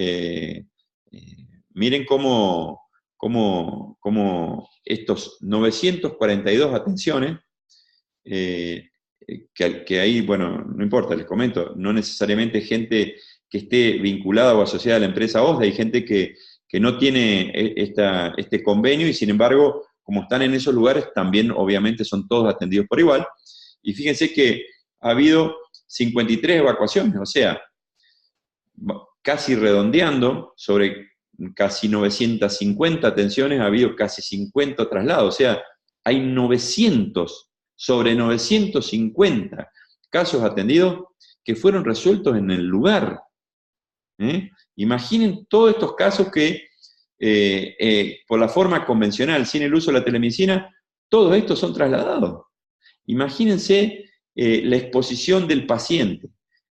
miren cómo estos 942 atenciones, que ahí, bueno, no importa, les comento, no necesariamente gente que esté vinculada o asociada a la empresa OSDA, hay gente que no tiene este convenio y sin embargo, como están en esos lugares, también obviamente son todos atendidos por igual. Y fíjense que ha habido 53 evacuaciones, o sea, casi redondeando, sobre casi 950 atenciones, ha habido casi 50 traslados, o sea, hay 900 sobre 950 casos atendidos que fueron resueltos en el lugar. Imaginen todos estos casos que, por la forma convencional, sin el uso de la telemedicina, todos estos son trasladados. Imagínense la exposición del paciente,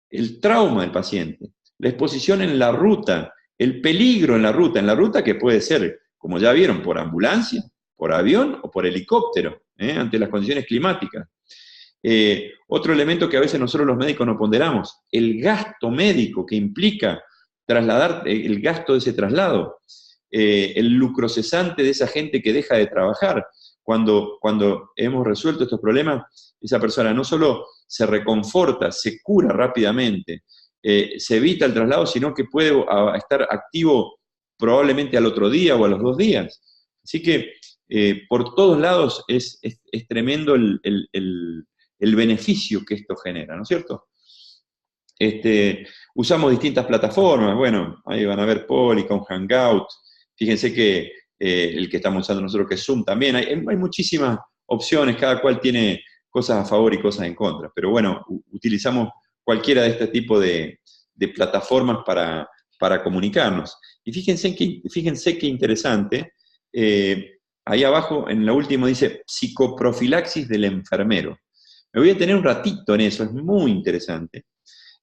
el trauma del paciente, la exposición en la ruta, el peligro en la ruta que puede ser, como ya vieron, por ambulancia, por avión o por helicóptero, ante las condiciones climáticas. Otro elemento que a veces nosotros los médicos no ponderamos, el gasto médico que implica trasladar, el gasto de ese traslado, el lucro cesante de esa gente que deja de trabajar. Cuando hemos resuelto estos problemas, esa persona no solo se reconforta, se cura rápidamente, se evita el traslado, sino que puede estar activo probablemente al otro día o a los 2 días. Así que por todos lados es tremendo el beneficio que esto genera, ¿no es cierto? Usamos distintas plataformas, bueno, ahí van a ver Polycom, Hangout, fíjense que el que estamos usando nosotros, que es Zoom también, hay muchísimas opciones, cada cual tiene cosas a favor y cosas en contra, pero bueno, utilizamos cualquiera de este tipo de plataformas para comunicarnos. Y fíjense qué interesante, ahí abajo en la última dice psicoprofilaxis del enfermero. Me voy a tener un ratito en eso, es muy interesante.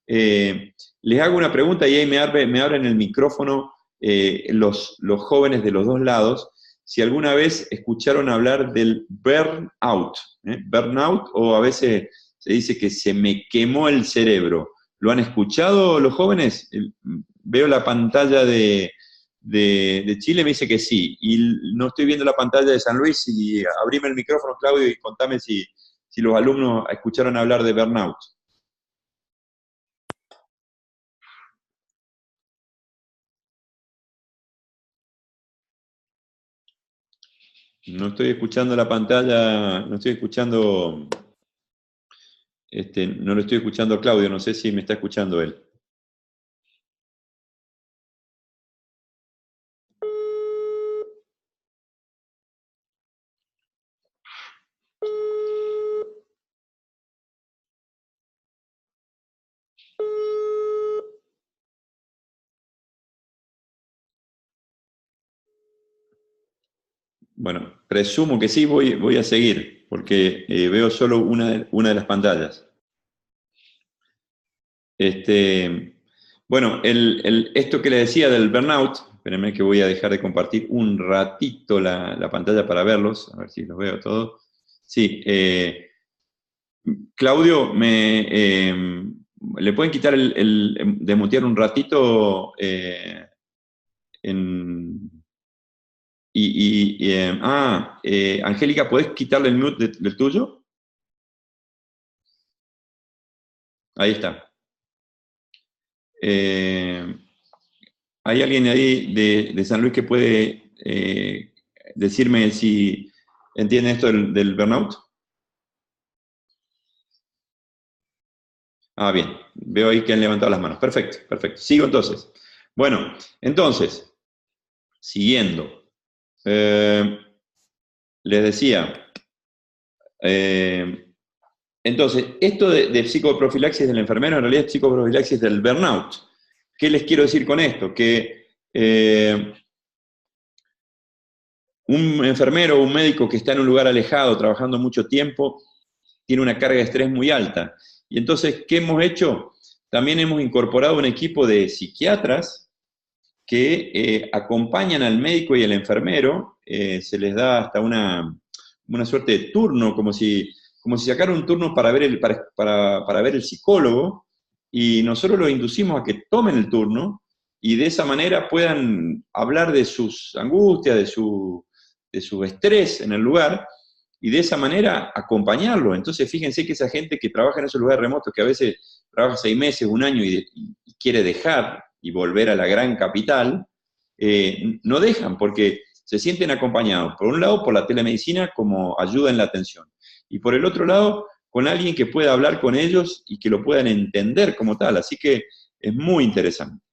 Les hago una pregunta y ahí me abren el micrófono los jóvenes de los dos lados, si alguna vez escucharon hablar del burnout, burnout, o a veces se dice que se me quemó el cerebro. ¿Lo han escuchado los jóvenes? Veo la pantalla de Chile, me dice que sí, y no estoy viendo la pantalla de San Luis, y abrime el micrófono, Claudio, y contame si los alumnos escucharon hablar de burnout. No estoy escuchando la pantalla, no estoy escuchando, no lo estoy escuchando a Claudio, no sé si me está escuchando él. Bueno, presumo que sí, voy a seguir, porque veo solo una de las pantallas. Bueno, esto que le decía del burnout, espérenme que voy a dejar de compartir un ratito la pantalla para verlos, a ver si los veo todos. Sí, Claudio, ¿le pueden quitar desmutear un ratito? Angélica, ¿podés quitarle el mute del tuyo? Ahí está. ¿Hay alguien ahí de San Luis que puede decirme si entiende esto del burnout? Ah, bien. Veo ahí que han levantado las manos. Perfecto, perfecto. Sigo entonces. Bueno, entonces, siguiendo. Les decía, entonces, esto de psicoprofilaxis del enfermero en realidad es psicoprofilaxis del burnout. ¿Qué les quiero decir con esto? Que un enfermero o un médico que está en un lugar alejado, trabajando mucho tiempo, tiene una carga de estrés muy alta. Y entonces, ¿qué hemos hecho? También hemos incorporado un equipo de psiquiatras que acompañan al médico y al enfermero, se les da hasta una suerte de turno, como si sacara un turno para ver para ver el psicólogo, y nosotros los inducimos a que tomen el turno, y de esa manera puedan hablar de sus angustias, de su estrés en el lugar, y de esa manera acompañarlo. Entonces fíjense que esa gente que trabaja en esos lugares remotos, que a veces trabaja 6 meses, un año y quiere dejar y volver a la gran capital, no dejan porque se sienten acompañados, por un lado por la telemedicina como ayuda en la atención, y por el otro lado con alguien que pueda hablar con ellos y que lo puedan entender como tal, así que es muy interesante.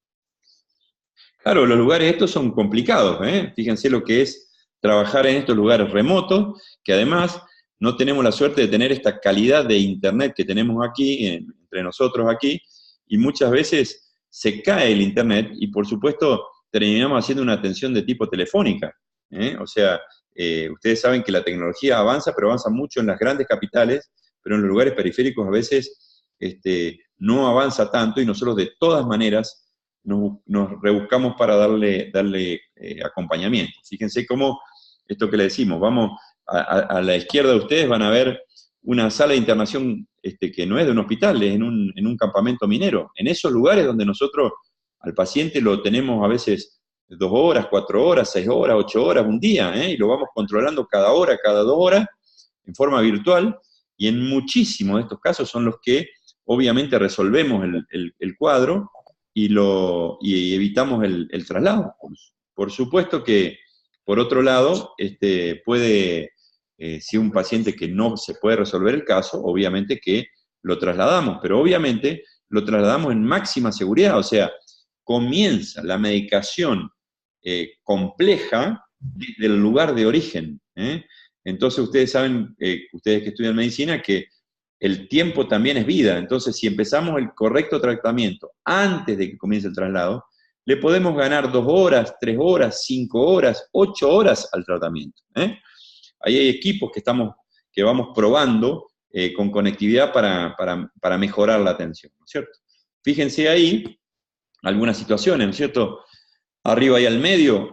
Claro, los lugares estos son complicados, ¿eh? Fíjense lo que es trabajar en estos lugares remotos, que además no tenemos la suerte de tener esta calidad de internet que tenemos aquí, entre nosotros aquí, y muchas veces se cae el internet y por supuesto terminamos haciendo una atención de tipo telefónica, ¿eh? O sea, ustedes saben que la tecnología avanza, pero avanza mucho en las grandes capitales, pero en los lugares periféricos a veces no avanza tanto y nosotros de todas maneras nos rebuscamos para darle acompañamiento. Fíjense cómo, esto que le decimos, vamos a la izquierda de ustedes, van a ver una sala de internación que no es de un hospital, es en un campamento minero. En esos lugares donde nosotros al paciente lo tenemos a veces 2 horas, 4 horas, 6 horas, 8 horas, un día, y lo vamos controlando cada hora, cada 2 horas, en forma virtual, y en muchísimos de estos casos son los que obviamente resolvemos el cuadro, y evitamos el traslado. Por supuesto que, por otro lado, si un paciente que no se puede resolver el caso, obviamente que lo trasladamos, pero obviamente lo trasladamos en máxima seguridad, o sea, comienza la medicación compleja desde el lugar de origen. Entonces ustedes saben, ustedes que estudian medicina, que el tiempo también es vida. Entonces, si empezamos el correcto tratamiento antes de que comience el traslado, le podemos ganar 2 horas, 3 horas, 5 horas, 8 horas al tratamiento. Ahí hay equipos que vamos probando con conectividad para mejorar la atención, ¿no es cierto? Fíjense ahí algunas situaciones, ¿no es cierto? Arriba y al medio,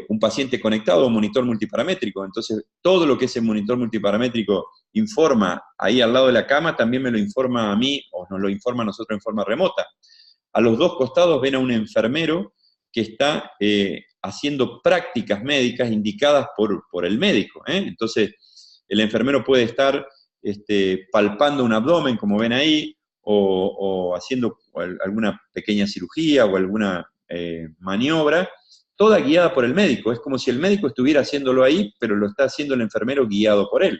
un paciente conectado a un monitor multiparamétrico. Entonces, todo lo que ese monitor multiparamétrico informa ahí al lado de la cama, también me lo informa a mí, o nos lo informa a nosotros en forma remota. A los 2 costados ven a un enfermero que está haciendo prácticas médicas indicadas por el médico. Entonces, el enfermero puede estar palpando un abdomen, como ven ahí, o haciendo alguna pequeña cirugía o alguna maniobra, toda guiada por el médico. Es como si el médico estuviera haciéndolo ahí, pero lo está haciendo el enfermero guiado por él.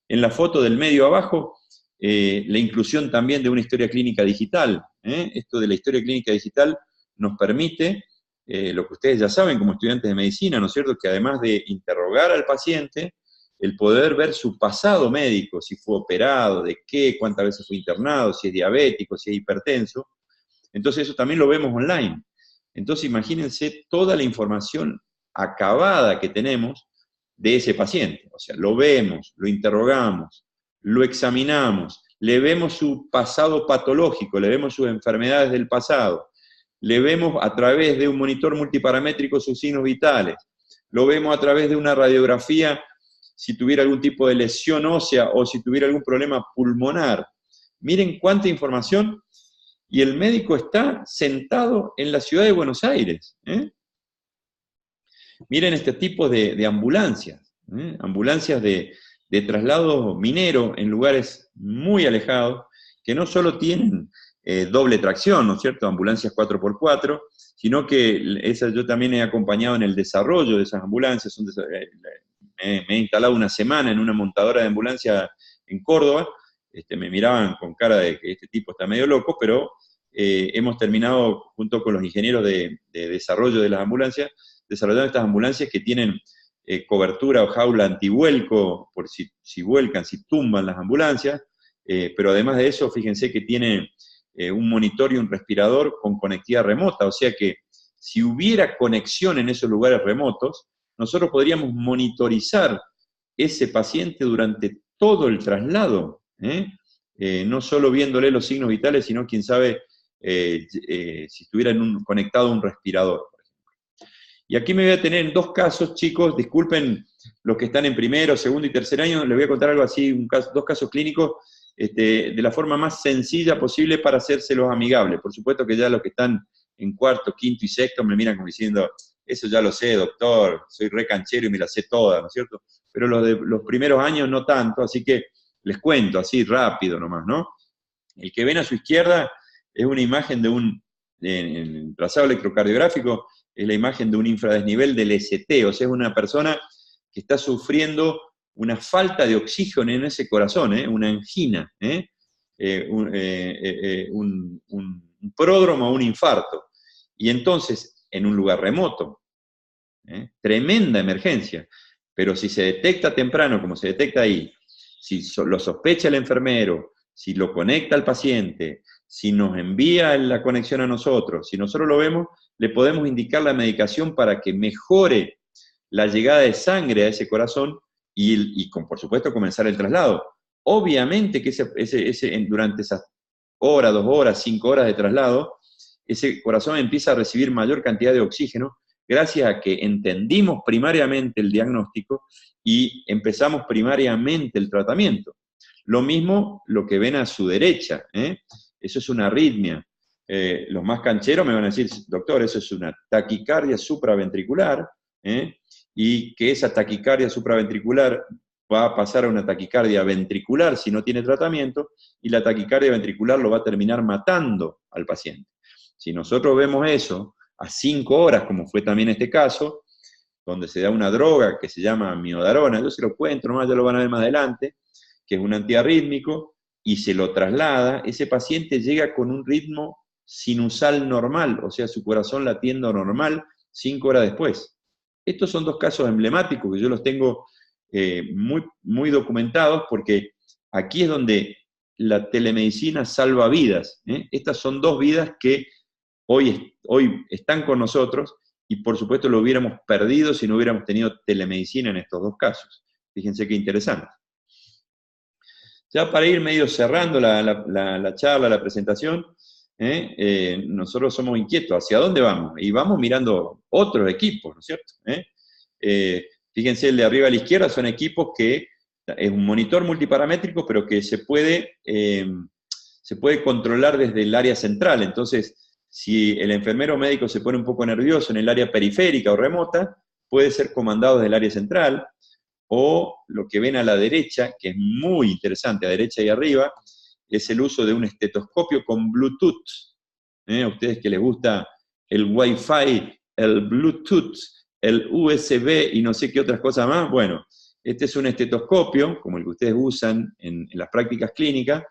En la foto del medio abajo, la inclusión también de una historia clínica digital. Esto de la historia clínica digital nos permite, lo que ustedes ya saben como estudiantes de medicina, ¿no es cierto?, que además de interrogar al paciente, el poder ver su pasado médico, si fue operado, de qué, cuántas veces fue internado, si es diabético, si es hipertenso. Entonces eso también lo vemos online. Entonces imagínense toda la información acabada que tenemos de ese paciente. O sea, lo vemos, lo interrogamos, lo examinamos, le vemos su pasado patológico, le vemos sus enfermedades del pasado, le vemos a través de un monitor multiparamétrico sus signos vitales, lo vemos a través de una radiografía si tuviera algún tipo de lesión ósea o si tuviera algún problema pulmonar. Miren cuánta información. Y el médico está sentado en la ciudad de Buenos Aires. Miren este tipo de ambulancias, ambulancias de traslado minero en lugares muy alejados, que no solo tienen doble tracción, ¿no es cierto?, ambulancias 4x4, sino que yo también he acompañado en el desarrollo de esas ambulancias. Me he instalado una semana en una montadora de ambulancia en Córdoba, me miraban con cara de que este tipo está medio loco, pero hemos terminado, junto con los ingenieros de desarrollo de las ambulancias, desarrollando estas ambulancias que tienen cobertura o jaula antivuelco, por si vuelcan, si tumban las ambulancias, pero además de eso, fíjense que tiene un monitor y un respirador con conectividad remota, o sea que si hubiera conexión en esos lugares remotos, nosotros podríamos monitorizar ese paciente durante todo el traslado, no solo viéndole los signos vitales, sino quién sabe si estuviera conectado a un respirador. Y aquí me voy a tener en 2 casos, chicos, disculpen los que están en primero, segundo y tercer año, les voy a contar algo así, 2 casos clínicos, de la forma más sencilla posible para hacérselos amigables. Por supuesto que ya los que están en cuarto, quinto y sexto me miran como diciendo, eso ya lo sé, doctor, soy re canchero y me la sé toda, ¿no es cierto? Pero los de los primeros años no tanto, así que les cuento así rápido nomás, ¿no? El que ven a su izquierda es una imagen de en el trazado electrocardiográfico, es la imagen de un infradesnivel del ST, o sea, es una persona que está sufriendo una falta de oxígeno en ese corazón, una angina, un pródromo o un infarto. Y entonces, en un lugar remoto, tremenda emergencia, pero si se detecta temprano, como se detecta ahí, si lo sospecha el enfermero, si lo conecta al paciente, si nos envía la conexión a nosotros, si nosotros lo vemos, le podemos indicar la medicación para que mejore la llegada de sangre a ese corazón y por supuesto, comenzar el traslado. Obviamente que durante esas hora, 2 horas, 5 horas de traslado, ese corazón empieza a recibir mayor cantidad de oxígeno gracias a que entendimos primariamente el diagnóstico y empezamos primariamente el tratamiento. Lo mismo lo que ven a su derecha, eso es una arritmia. Los más cancheros me van a decir, doctor, eso es una taquicardia supraventricular, y que esa taquicardia supraventricular va a pasar a una taquicardia ventricular si no tiene tratamiento, y la taquicardia ventricular lo va a terminar matando al paciente. Si nosotros vemos eso a 5 horas, como fue también este caso, donde se da una droga que se llama miodarona, yo se lo cuento, nomás ya lo van a ver más adelante, que es un antiarrítmico, y se lo traslada, ese paciente llega con un ritmo sinusal normal, o sea, su corazón latiendo normal 5 horas después. Estos son 2 casos emblemáticos que yo los tengo muy, muy documentados, porque aquí es donde la telemedicina salva vidas. Estas son 2 vidas que hoy están con nosotros, y por supuesto lo hubiéramos perdido si no hubiéramos tenido telemedicina en estos 2 casos. Fíjense qué interesante. Ya para ir medio cerrando la charla, la presentación, nosotros somos inquietos. ¿Hacia dónde vamos? Y vamos mirando otros equipos, ¿no es cierto? Fíjense, el de arriba a la izquierda son equipos que es un monitor multiparamétrico, pero que se puede controlar desde el área central. Entonces, si el enfermero médico se pone un poco nervioso en el área periférica o remota, puede ser comandado desde el área central. O lo que ven a la derecha, que es muy interesante, a derecha y arriba, es el uso de un estetoscopio con Bluetooth. A ustedes que les gusta el Wi-Fi, el Bluetooth, el USB y no sé qué otras cosas más, bueno, este es un estetoscopio, como el que ustedes usan en las prácticas clínicas,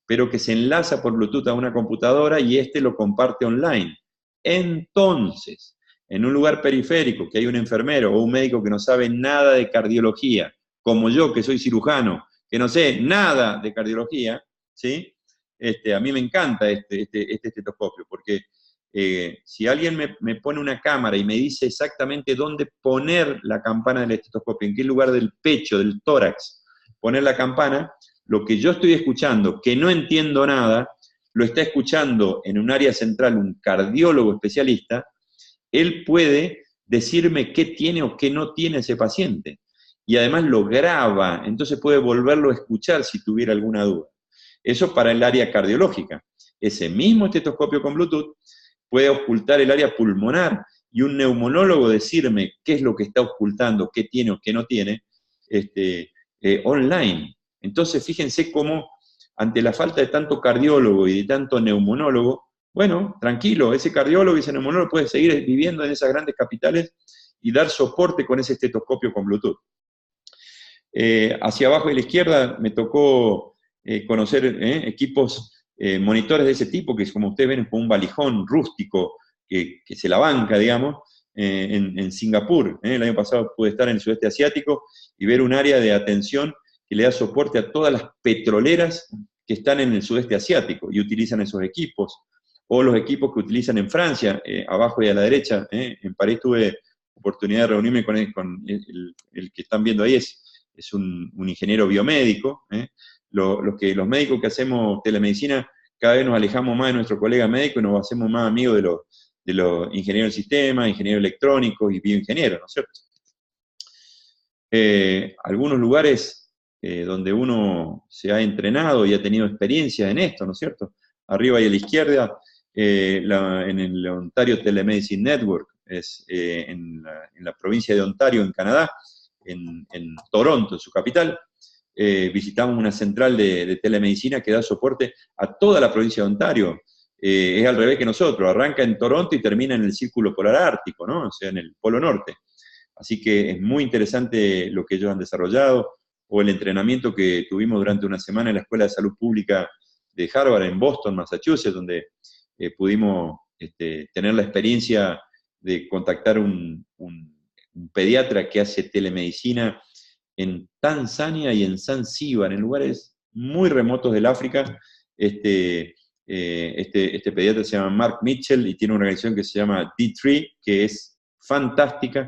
pero que se enlaza por Bluetooth a una computadora y este lo comparte online. Entonces, en un lugar periférico, que hay un enfermero o un médico que no sabe nada de cardiología, como yo, que soy cirujano, que no sé nada de cardiología, ¿sí? A mí me encanta este estetoscopio, porque si alguien me pone una cámara y me dice exactamente dónde poner la campana del estetoscopio, en qué lugar del pecho, del tórax, poner la campana, lo que yo estoy escuchando, que no entiendo nada, lo está escuchando en un área central un cardiólogo especialista. Él puede decirme qué tiene o qué no tiene ese paciente. Y además lo graba, entonces puede volverlo a escuchar si tuviera alguna duda. Eso para el área cardiológica. Ese mismo estetoscopio con Bluetooth puede ocultar el área pulmonar y un neumonólogo decirme qué es lo que está ocultando, qué tiene o qué no tiene, online. Entonces fíjense cómo ante la falta de tanto cardiólogo y de tanto neumonólogo, bueno, tranquilo, ese cardiólogo y ese neumonólogo puede seguir viviendo en esas grandes capitales y dar soporte con ese estetoscopio con Bluetooth. Hacia abajo a la izquierda me tocó conocer equipos, monitores de ese tipo, que como ustedes ven es como un valijón rústico que se la banca, digamos, en Singapur. El año pasado pude estar en el sudeste asiático y ver un área de atención que le da soporte a todas las petroleras que están en el sudeste asiático y utilizan esos equipos, o los equipos que utilizan en Francia, abajo y a la derecha. En París tuve oportunidad de reunirme con el que están viendo ahí, es un ingeniero biomédico. Los médicos que hacemos telemedicina, cada vez nos alejamos más de nuestro colega médico y nos hacemos más amigos de los ingenieros del sistema, ingenieros electrónicos y bioingenieros, ¿no es cierto? Algunos lugares donde uno se ha entrenado y ha tenido experiencia en esto, ¿no es cierto? Arriba y a la izquierda, en el Ontario Telemedicine Network, es en la provincia de Ontario, en Canadá, en Toronto, en su capital. Visitamos una central de telemedicina que da soporte a toda la provincia de Ontario. Es al revés que nosotros, arranca en Toronto y termina en el Círculo Polar Ártico, ¿no? O sea, en el Polo Norte. Así que es muy interesante lo que ellos han desarrollado, o el entrenamiento que tuvimos durante una semana en la Escuela de Salud Pública de Harvard, en Boston, Massachusetts, donde pudimos tener la experiencia de contactar un pediatra que hace telemedicina en Tanzania y en Zanzíbar, en lugares muy remotos del África. Este pediatra se llama Mark Mitchell y tiene una organización que se llama D3, que es fantástica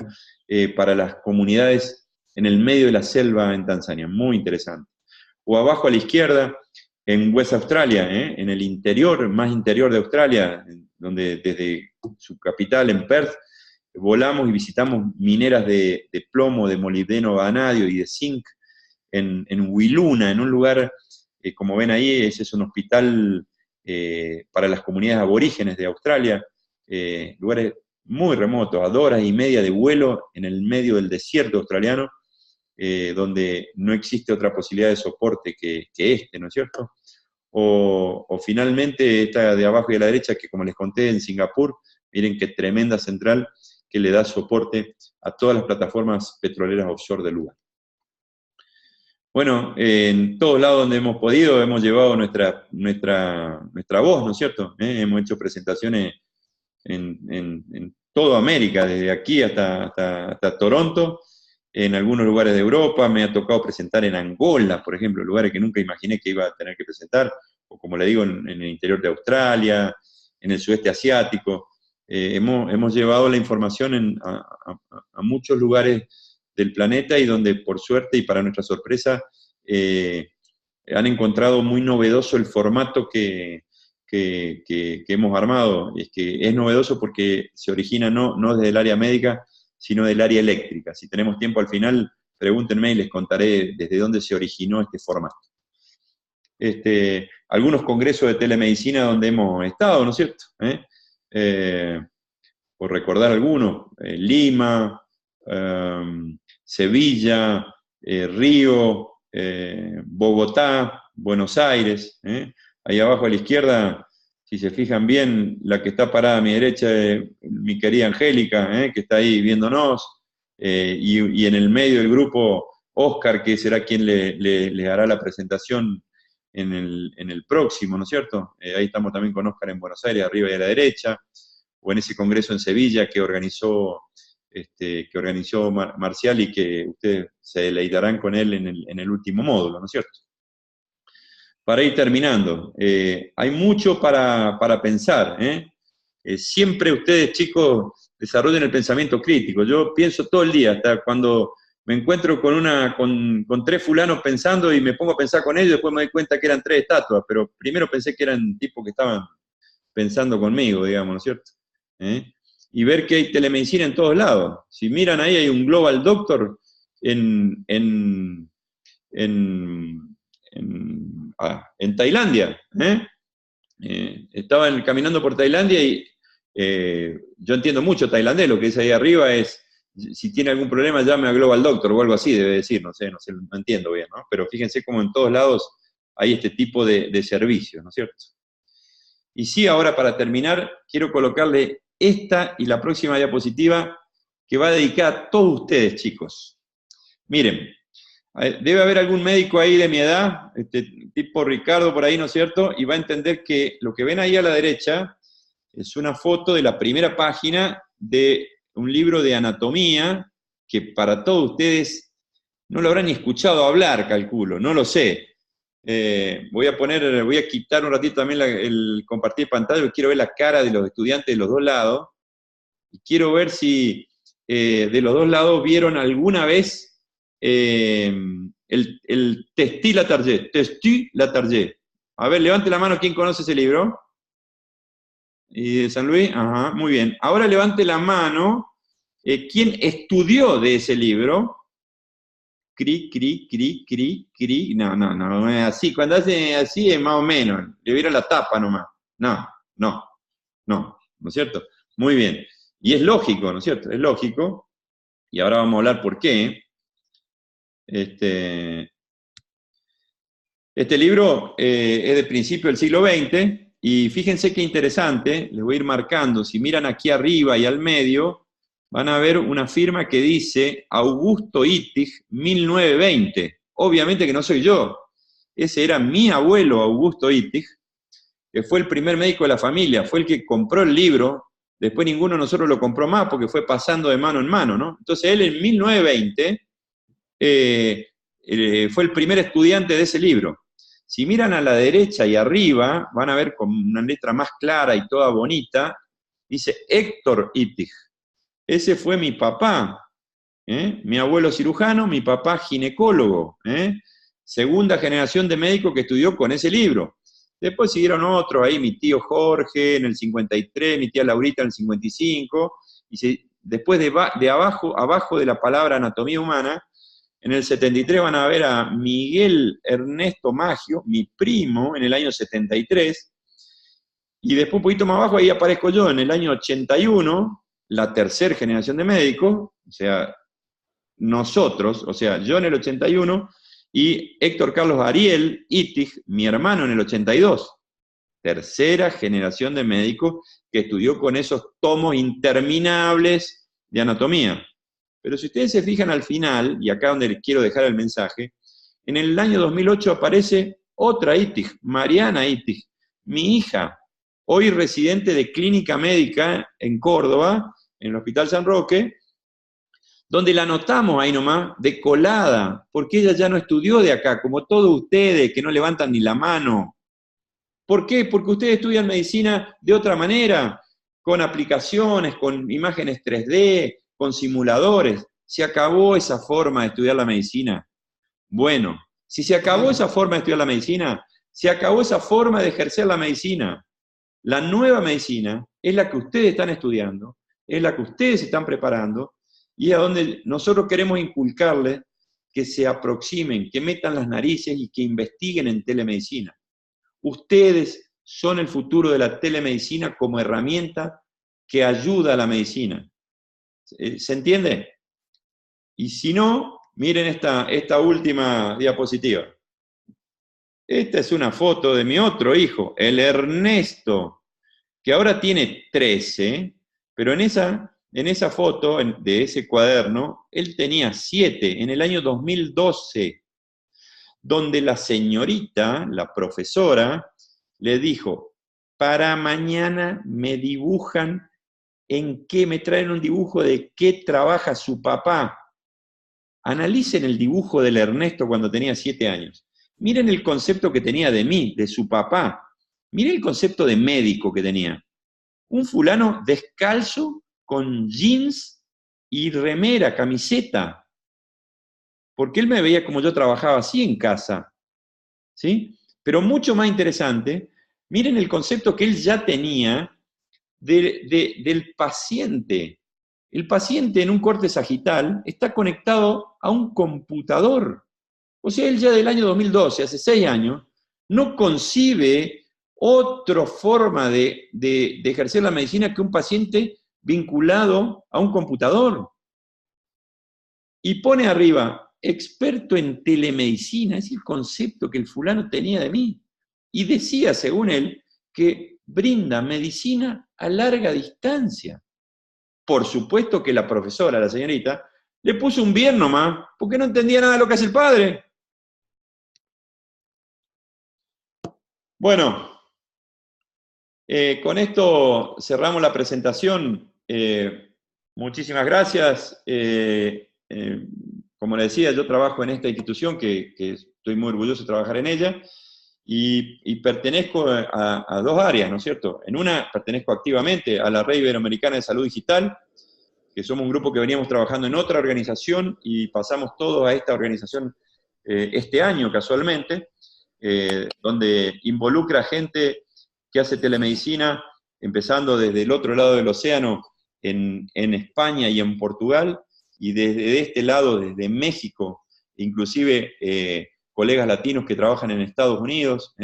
para las comunidades en el medio de la selva en Tanzania, muy interesante. O abajo a la izquierda, en West Australia, en el interior, más interior de Australia, donde desde su capital, en Perth, volamos y visitamos mineras de plomo, de molibdeno, vanadio y de zinc en Wiluna, en un lugar, como ven ahí, ese es un hospital para las comunidades aborígenes de Australia, lugares muy remotos, a 2 horas y media de vuelo en el medio del desierto australiano, donde no existe otra posibilidad de soporte que ¿no es cierto? O finalmente esta de abajo y a la derecha, que como les conté en Singapur, miren qué tremenda central que le da soporte a todas las plataformas petroleras offshore del lugar. Bueno, en todos lados donde hemos podido, hemos llevado nuestra voz, ¿no es cierto? Hemos hecho presentaciones en toda América, desde aquí hasta Toronto, en algunos lugares de Europa. Me ha tocado presentar en Angola, por ejemplo, lugares que nunca imaginé que iba a tener que presentar, o como le digo, en el interior de Australia, en el sudeste asiático. Hemos llevado la información a muchos lugares del planeta y donde, por suerte y para nuestra sorpresa, han encontrado muy novedoso el formato que hemos armado. Es que es novedoso porque se origina no desde el área médica, sino del área eléctrica. Si tenemos tiempo al final, pregúntenme y les contaré desde dónde se originó este formato. Algunos congresos de telemedicina donde hemos estado, ¿no es cierto? Por recordar algunos, Lima, Sevilla, Río, Bogotá, Buenos Aires. Ahí abajo a la izquierda, si se fijan bien, la que está parada a mi derecha es mi querida Angélica, que está ahí viéndonos, y en el medio del grupo Oscar, que será quien le hará la presentación en el próximo, ¿no es cierto? Ahí estamos también con Oscar en Buenos Aires, arriba y a la derecha, o en ese congreso en Sevilla que organizó Marcial y que ustedes se deleitarán con él en el último módulo, ¿no es cierto? Para ir terminando, hay mucho para pensar. Siempre ustedes, chicos, desarrollen el pensamiento crítico. Yo pienso todo el día, hasta cuando me encuentro con 3 fulanos pensando y me pongo a pensar con ellos, después me doy cuenta que eran 3 estatuas, pero primero pensé que eran tipos que estaban pensando conmigo, digamos, ¿no es cierto? Y ver que hay telemedicina en todos lados. Si miran ahí, hay un Global Doctor en Tailandia. Estaba caminando por Tailandia y yo entiendo mucho tailandés, lo que dice ahí arriba es, si tiene algún problema llame a Global Doctor o algo así, debe decir, no sé, no entiendo bien, ¿no? Pero fíjense cómo en todos lados hay este tipo de servicios, ¿no es cierto? Y sí, ahora para terminar, quiero colocarle esta y la próxima diapositiva que va dedicada a todos ustedes, chicos. Miren, Debe haber algún médico ahí de mi edad, tipo Ricardo por ahí, ¿no es cierto? Y va a entender que lo que ven ahí a la derecha es una foto de la primera página de un libro de anatomía que para todos ustedes no lo habrán ni escuchado hablar, calculo, no lo sé. Voy a quitar un ratito también el compartir pantalla, porque quiero ver la cara de los estudiantes de los dos lados, y quiero ver si de los dos lados vieron alguna vez el Testi Latarjet. A ver, levante la mano, ¿quién conoce ese libro? ¿Y de San Luis? Ajá, muy bien. Ahora levante la mano, ¿quién estudió de ese libro? Cri, cri, cri, cri, cri. No es así. Cuando hace así es más o menos. Le viera la tapa nomás. No es cierto? Muy bien. Y es lógico, ¿no es cierto? Es lógico. Y ahora vamos a hablar por qué. Este libro es de principio del siglo XX, y fíjense qué interesante, les voy a ir marcando, si miran aquí arriba y al medio, van a ver una firma que dice Augusto Ittig, 1920. Obviamente que no soy yo, ese era mi abuelo Augusto Ittig, que fue el primer médico de la familia, fue el que compró el libro, después ninguno de nosotros lo compró más porque fue pasando de mano en mano, ¿no? Entonces él en 1920 fue el primer estudiante de ese libro. Si miran a la derecha y arriba, van a ver con una letra más clara y toda bonita, dice Héctor Ittig. Ese fue mi papá, mi abuelo cirujano, mi papá ginecólogo, segunda generación de médicos que estudió con ese libro. Después siguieron otros ahí, mi tío Jorge en el 53, mi tía Laurita en el 55, y después de abajo de la palabra anatomía humana, en el 73 van a ver a Miguel Ernesto Maggio, mi primo, en el año 73, y después un poquito más abajo ahí aparezco yo, en el año 81, la tercera generación de médicos, o sea, nosotros, o sea, yo en el 81, y Héctor Carlos Ariel Ittig, mi hermano, en el 82. Tercera generación de médicos que estudió con esos tomos interminables de anatomía. Pero si ustedes se fijan al final, y acá donde les quiero dejar el mensaje, en el año 2008 aparece otra Ittig, Mariana Ittig, mi hija, hoy residente de clínica médica en Córdoba, en el Hospital San Roque, donde la notamos ahí nomás, de colada, porque ella ya no estudió de acá, como todos ustedes que no levantan ni la mano. ¿Por qué? Porque ustedes estudian medicina de otra manera, con aplicaciones, con imágenes 3D, con simuladores. ¿Se acabó esa forma de estudiar la medicina? Bueno, si se acabó esa forma de estudiar la medicina, se acabó esa forma de ejercer la medicina. La nueva medicina es la que ustedes están estudiando, es la que ustedes están preparando, y es a donde nosotros queremos inculcarles que se aproximen, que metan las narices y que investiguen en telemedicina. Ustedes son el futuro de la telemedicina como herramienta que ayuda a la medicina. ¿Se entiende? Y si no, miren esta última diapositiva. Esta es una foto de mi otro hijo, el Ernesto, que ahora tiene 13, pero en esa foto, de ese cuaderno, él tenía 7, en el año 2012, donde la señorita, la profesora, le dijo, para mañana me dibujan me traen un dibujo de qué trabaja su papá. Analicen el dibujo del Ernesto cuando tenía 7 años. Miren el concepto que tenía de mí, de su papá. Miren el concepto de médico que tenía. Un fulano descalzo con jeans y remera, camiseta. Porque él me veía como yo trabajaba así en casa. ¿Sí? Pero mucho más interesante, miren el concepto que él ya tenía del paciente. El paciente en un corte sagital está conectado a un computador. O sea, él ya del año 2012, hace 6 años, no concibe otra forma de ejercer la medicina que un paciente vinculado a un computador. Y pone arriba, experto en telemedicina, es el concepto que el fulano tenía de mí. Y decía, según él, que brinda medicina a larga distancia. Por supuesto que la profesora, la señorita, Le puse un bien nomás, porque no entendía nada de lo que hace el padre. Bueno, con esto cerramos la presentación. Muchísimas gracias. Como les decía, yo trabajo en esta institución, que estoy muy orgulloso de trabajar en ella, y pertenezco a dos áreas, ¿no es cierto? En una pertenezco activamente a la Red Iberoamericana de Salud Digital, que somos un grupo que veníamos trabajando en otra organización y pasamos todos a esta organización este año casualmente, donde involucra gente que hace telemedicina, empezando desde el otro lado del océano, en España y en Portugal, y desde este lado, desde México, inclusive colegas latinos que trabajan en Estados Unidos,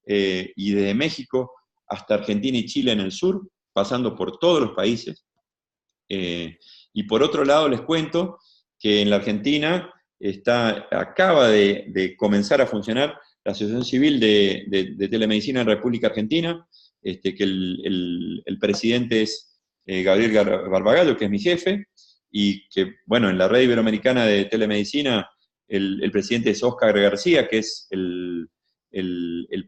y desde México hasta Argentina y Chile en el sur, pasando por todos los países. Y por otro lado les cuento que en la Argentina acaba de comenzar a funcionar la Asociación Civil de Telemedicina en República Argentina, que el presidente es Gabriel Barbagallo, que es mi jefe, y que, bueno, en la Red Iberoamericana de Telemedicina el presidente es Óscar García, que es el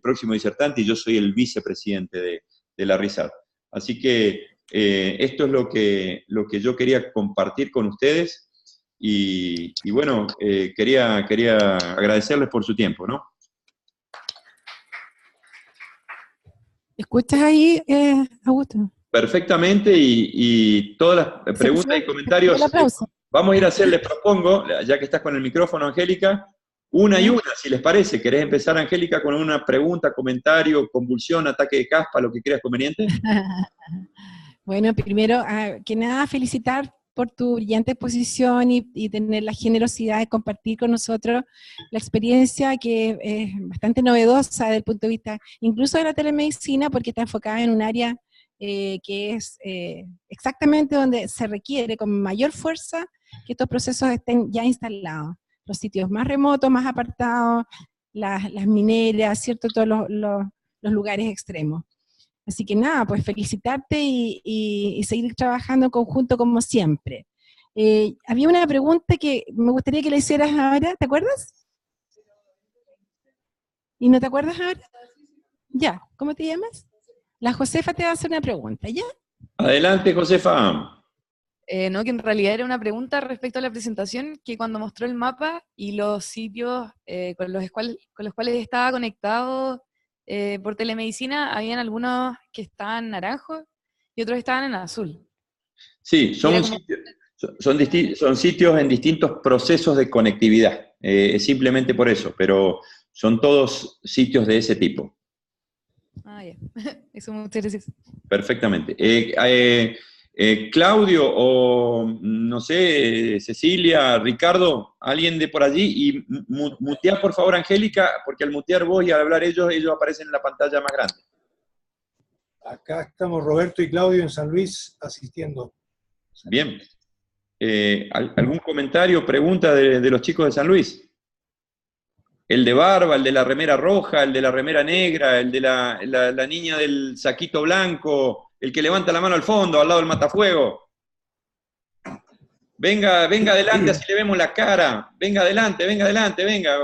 próximo disertante, y yo soy el vicepresidente de la RISAT. Así que esto es lo que yo quería compartir con ustedes, y bueno, quería agradecerles por su tiempo, ¿no? ¿Escuchas ahí, Augusto? Perfectamente, y todas las preguntas y comentarios, vamos a ir a hacer, les propongo, ya que estás con el micrófono, Angélica, una y una, si les parece. ¿Querés empezar, Angélica, con una pregunta, comentario, convulsión, ataque de caspa, lo que creas conveniente? Bueno, primero, que nada, felicitar por tu brillante exposición y tener la generosidad de compartir con nosotros la experiencia, que es bastante novedosa desde el punto de vista incluso de la telemedicina, porque está enfocada en un área que es exactamente donde se requiere con mayor fuerza que estos procesos estén ya instalados. Los sitios más remotos, más apartados, las mineras, ¿cierto? Todos los lugares extremos. Así que nada, pues felicitarte y seguir trabajando en conjunto como siempre. Había una pregunta que me gustaría que le hicieras ahora, ¿te acuerdas? ¿Y no te acuerdas ahora? Ya, ¿cómo te llamas? La Josefa te va a hacer una pregunta, ¿ya? Adelante, Josefa. No, que en realidad era una pregunta respecto a la presentación, que cuando mostró el mapa y los sitios con los cuales estaba conectado por telemedicina, habían algunos que estaban naranjos y otros estaban en azul. Sí, son sitios en distintos procesos de conectividad, simplemente por eso, pero son todos sitios de ese tipo. Ah, ya. Eso, muchas gracias. Perfectamente. Claudio, o no sé, Cecilia, Ricardo, alguien de por allí, y muteá por favor, Angélica, porque al mutear vos y al hablar ellos aparecen en la pantalla más grande. Acá estamos Roberto y Claudio en San Luis asistiendo. Bien. ¿Algún comentario, pregunta de los chicos de San Luis? El de barba, el de la remera roja, el de la remera negra, el de la niña del saquito blanco, el que levanta la mano al fondo, al lado del matafuego. Venga adelante, así le vemos la cara. Venga adelante, venga.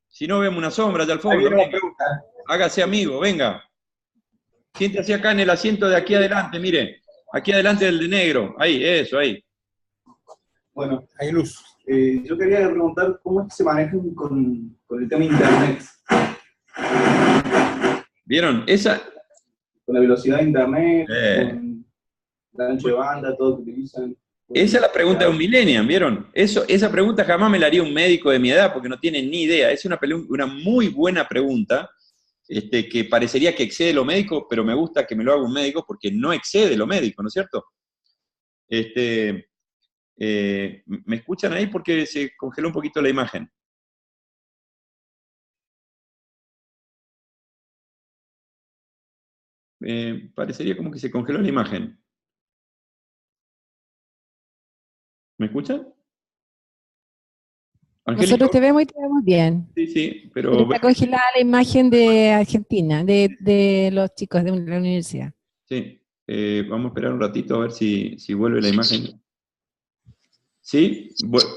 Si no, vemos una sombra allá al fondo. Hágase amigo, venga. Siéntese acá en el asiento de aquí adelante, mire. Aquí adelante del de negro. Ahí, eso, ahí. Bueno, hay luz. Yo quería preguntar cómo es que se manejan con el tema internet. ¿Vieron? Con la velocidad de internet, con el ancho de banda, todo lo que utilizan. Esa es la pregunta de un millennial, ¿vieron? Esa pregunta jamás me la haría un médico de mi edad, porque no tiene ni idea. Es una muy buena pregunta, que parecería que excede lo médico, pero me gusta que me lo haga un médico, porque no excede lo médico, ¿no es cierto? ¿Me escuchan ahí? Porque se congeló un poquito la imagen. Parecería como que se congeló la imagen. ¿Me escuchan? ¿Angélica? Nosotros te vemos y te vemos bien. Sí, pero está congelada la imagen de Argentina, de los chicos de la universidad. Sí, vamos a esperar un ratito a ver si vuelve la imagen. ¿Sí?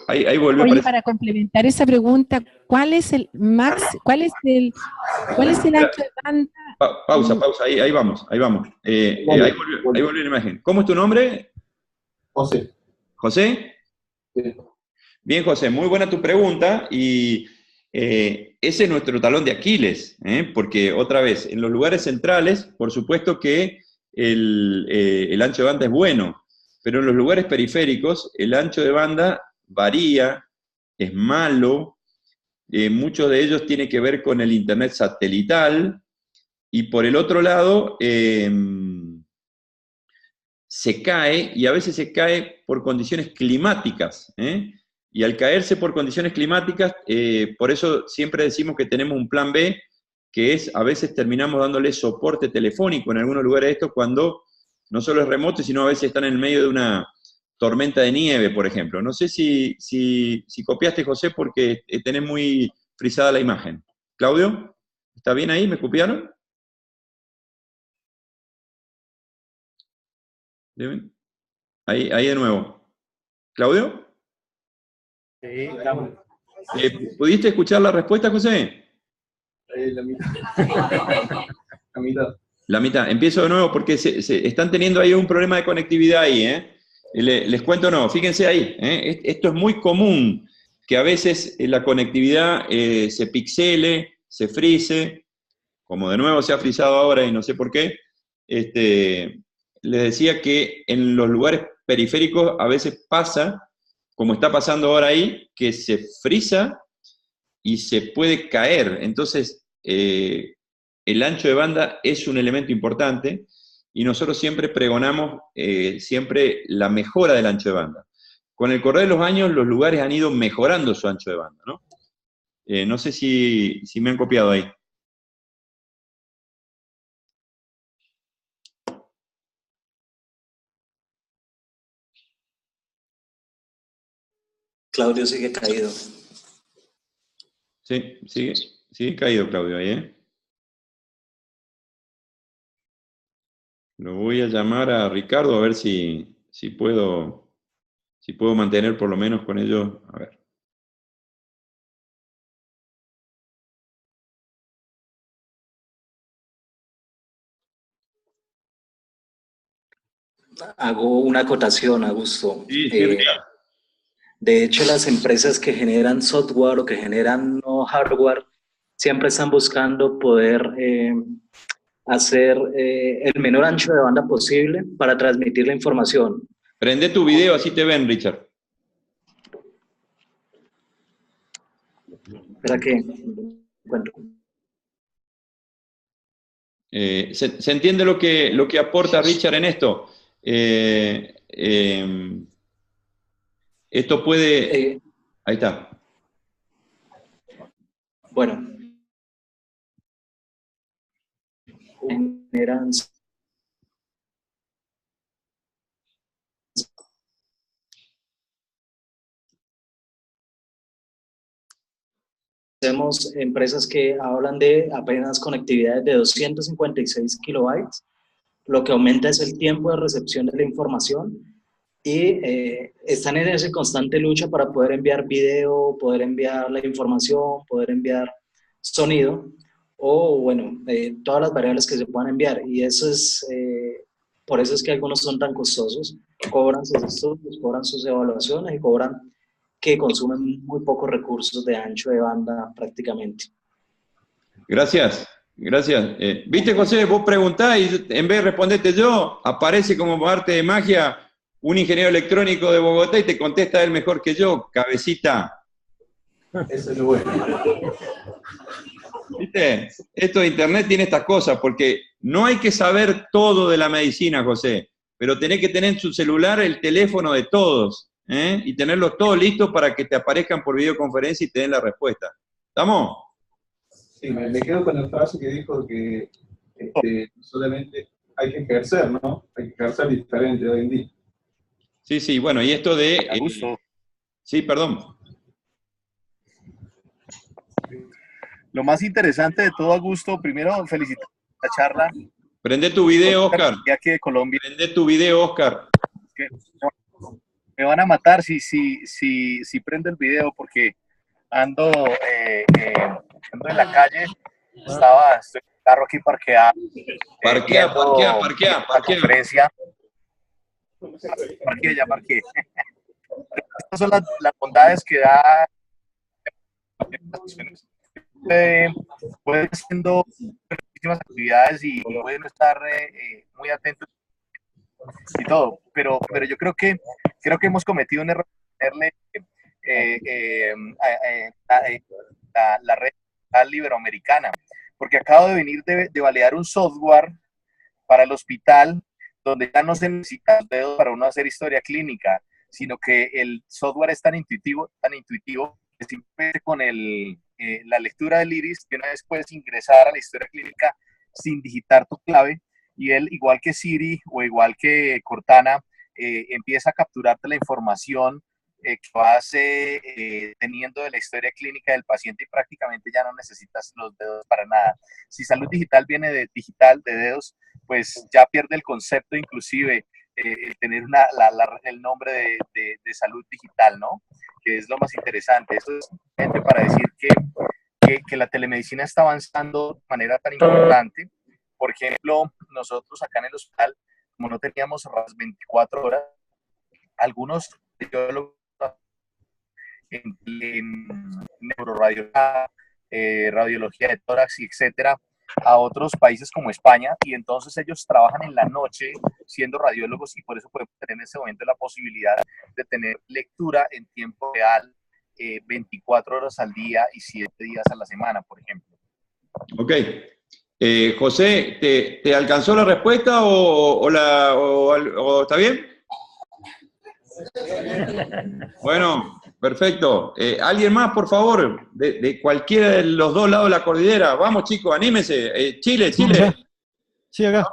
Ahí volvió a Oye, aparecer. para complementar esa pregunta, ¿cuál es el ancho de banda? Pausa, ahí vamos. Ahí volvió la imagen. ¿Cómo es tu nombre? José. ¿José? Sí. Bien, José, muy buena tu pregunta y ese es nuestro talón de Aquiles, porque otra vez, en los lugares centrales, por supuesto que el ancho de banda es bueno, pero en los lugares periféricos el ancho de banda varía, es malo, muchos de ellos tienen que ver con el internet satelital y por el otro lado se cae y a veces se cae por condiciones climáticas, y al caerse por condiciones climáticas, por eso siempre decimos que tenemos un plan B, que es, a veces terminamos dándole soporte telefónico en algunos lugares de estos cuando no solo es remoto, sino a veces están en el medio de una tormenta de nieve, por ejemplo. No sé si copiaste, José, porque tenés muy frisada la imagen. ¿Claudio? ¿Está bien ahí? ¿Me copiaron? Ahí de nuevo. ¿Claudio? Sí, estamos. ¿Pudiste escuchar la respuesta, José? La mitad. La mitad. La mitad. Empiezo de nuevo porque se están teniendo ahí un problema de conectividad ahí, Les cuento no, fíjense ahí, Esto es muy común, que a veces la conectividad se pixele, se frise, como de nuevo se ha frisado ahora y no sé por qué. Les decía que en los lugares periféricos a veces pasa, como está pasando ahora ahí, que se frisa y se puede caer. Entonces, el ancho de banda es un elemento importante y nosotros siempre pregonamos siempre la mejora del ancho de banda. Con el correr de los años, los lugares han ido mejorando su ancho de banda, ¿no? No sé si me han copiado ahí. Claudio sigue caído. Sí, sigue caído Claudio ahí, Lo voy a llamar a Ricardo a ver si puedo mantener por lo menos con ellos. A ver. Hago una acotación, Augusto. Sí, Ricardo. De hecho, las empresas que generan software o que generan no hardware siempre están buscando poder hacer el menor ancho de banda posible para transmitir la información. Prende tu video, así te ven, Richard. Espera que encuentro. ¿Se entiende lo que aporta Richard en esto? Esto puede... ahí está. Bueno. Tenemos empresas que hablan de apenas conectividades de 256 kilobytes, lo que aumenta es el tiempo de recepción de la información y están en esa constante lucha para poder enviar video, poder enviar la información, poder enviar sonido o, bueno, todas las variables que se puedan enviar. Y eso es, por eso es que algunos son tan costosos, cobran sus estudios, cobran sus evaluaciones y cobran que consumen muy pocos recursos de ancho de banda prácticamente. Gracias. Viste, José, vos preguntás y en vez de responderte yo, aparece como arte de magia un ingeniero electrónico de Bogotá y te contesta él mejor que yo, cabecita. Eso es lo bueno. ¿Viste? Esto de internet tiene estas cosas, porque no hay que saber todo de la medicina, José, pero tenés que tener en su celular el teléfono de todos, y tenerlos todos listos para que te aparezcan por videoconferencia y te den la respuesta. ¿Estamos? Sí, me quedo con la frase que dijo que solamente hay que ejercer, ¿no? Hay que ejercer diferente hoy en día. Sí, bueno, y esto de... Augusto. Sí, perdón. Lo más interesante de todo, Augusto, primero felicitar la charla. Prende tu video, Oscar. Ya que de Colombia. Prende tu video, Oscar. Me van a matar si prendo el video porque ando, ando en la calle, estoy en el carro aquí parqueado, Parquea, viendo parquea. la conferencia. Parqué. Estas son las bondades que da pueden haciendo muchísimas actividades y pueden estar muy atentos y todo, pero yo creo que hemos cometido un error de ponerle la red iberoamericana, porque acabo de venir de validar un software para el hospital donde ya no se necesita los dedos para uno hacer historia clínica, sino que el software es tan intuitivo que simplemente con la lectura del iris, que una vez puedes ingresar a la historia clínica sin digitar tu clave, y él, igual que Siri o igual que Cortana, empieza a capturarte la información que vas teniendo de la historia clínica del paciente y prácticamente ya no necesitas los dedos para nada. Si salud digital viene de digital, de dedos, pues ya pierde el concepto inclusive tener el nombre de salud digital, ¿no? Que es lo más interesante. Eso es simplemente para decir que la telemedicina está avanzando de manera tan importante. Por ejemplo, nosotros acá en el hospital, como no teníamos las 24 horas, algunos en neuroradiología, radiología de tórax, etcétera, a otros países como España, y entonces ellos trabajan en la noche siendo radiólogos y por eso podemos tener en ese momento la posibilidad de tener lectura en tiempo real 24 horas al día y 7 días a la semana, por ejemplo. Ok. José, ¿te alcanzó la respuesta o está bien? Bueno, perfecto. ¿Alguien más, por favor? De cualquiera de los dos lados de la cordillera. Vamos, chicos, anímense. Chile. Sí, acá.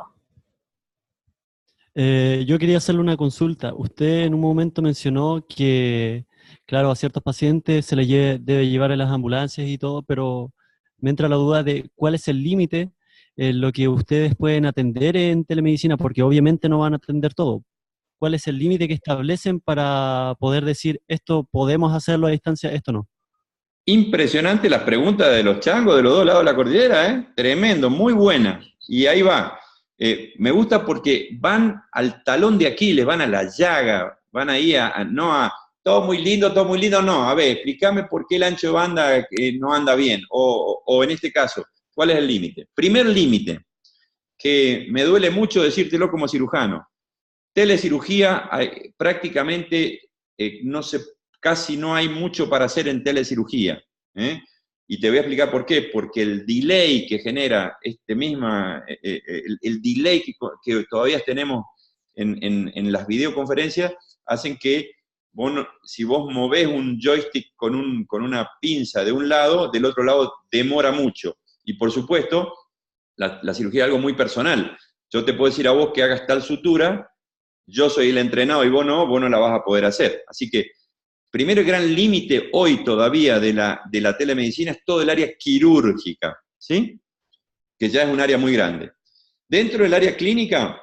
Yo quería hacerle una consulta. Usted en un momento mencionó que, claro, a ciertos pacientes se les debe llevar en las ambulancias y todo, pero me entra la duda de cuál es el límite en lo que ustedes pueden atender en telemedicina, porque obviamente no van a atender todo. ¿Cuál es el límite que establecen para poder decir esto podemos hacerlo a distancia, esto no? Impresionante las preguntas de los changos de los dos lados de la cordillera, ¿eh? Tremendo, muy buena. Y ahí va. Me gusta porque van al talón de Aquiles, van a la llaga, van ahí no a todo muy lindo, no. A ver, explícame por qué el ancho de banda no anda bien. O en este caso, ¿cuál es el límite? Primer límite, que me duele mucho decírtelo como cirujano. Telecirugía, prácticamente casi no hay mucho para hacer en telecirugía. Y te voy a explicar por qué. Porque el delay que genera el delay que todavía tenemos en las videoconferencias, hacen que si vos movés un joystick con una pinza de un lado, del otro lado demora mucho. Y por supuesto, la cirugía es algo muy personal. Yo te puedo decir a vos que hagas tal sutura, yo soy el entrenado y vos no la vas a poder hacer. Así que, primero el gran límite hoy todavía de la telemedicina es todo el área quirúrgica, ¿sí? Que ya es un área muy grande. Dentro del área clínica,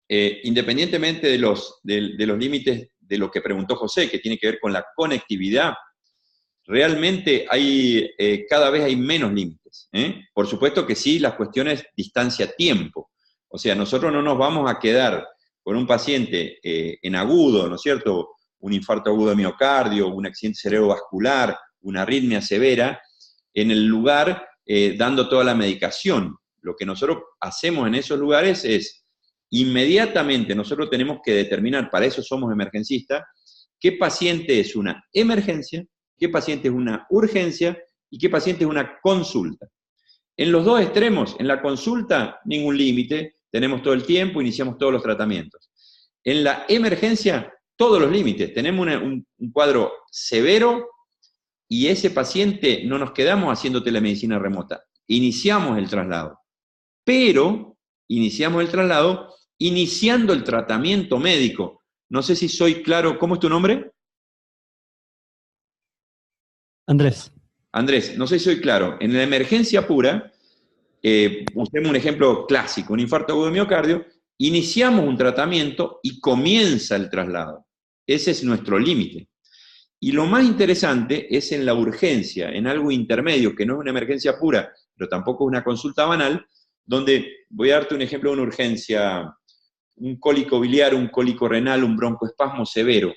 independientemente de los límites de lo que preguntó José, que tiene que ver con la conectividad, realmente cada vez hay menos límites. Por supuesto que sí, las cuestiones distancia-tiempo. O sea, nosotros no nos vamos a quedar con un paciente en agudo, ¿no es cierto?, un infarto agudo de miocardio, un accidente cerebrovascular, una arritmia severa, en el lugar dando toda la medicación. Lo que nosotros hacemos en esos lugares es, inmediatamente nosotros tenemos que determinar, para eso somos emergencistas, qué paciente es una emergencia, qué paciente es una urgencia y qué paciente es una consulta. En los dos extremos, en la consulta, ningún límite, tenemos todo el tiempo, iniciamos todos los tratamientos. En la emergencia, todos los límites. Tenemos un cuadro severo y ese paciente no nos quedamos haciendo telemedicina remota. Iniciamos el traslado. Pero iniciamos el traslado iniciando el tratamiento médico. No sé si soy claro. ¿Cómo es tu nombre? Andrés. Andrés, no sé si soy claro. En la emergencia pura, usemos un ejemplo clásico, un infarto agudo de miocardio, iniciamos un tratamiento y comienza el traslado. Ese es nuestro límite. Y lo más interesante es en la urgencia, en algo intermedio, que no es una emergencia pura, pero tampoco es una consulta banal, donde, voy a darte un ejemplo de una urgencia, un cólico biliar, un cólico renal, un broncoespasmo severo.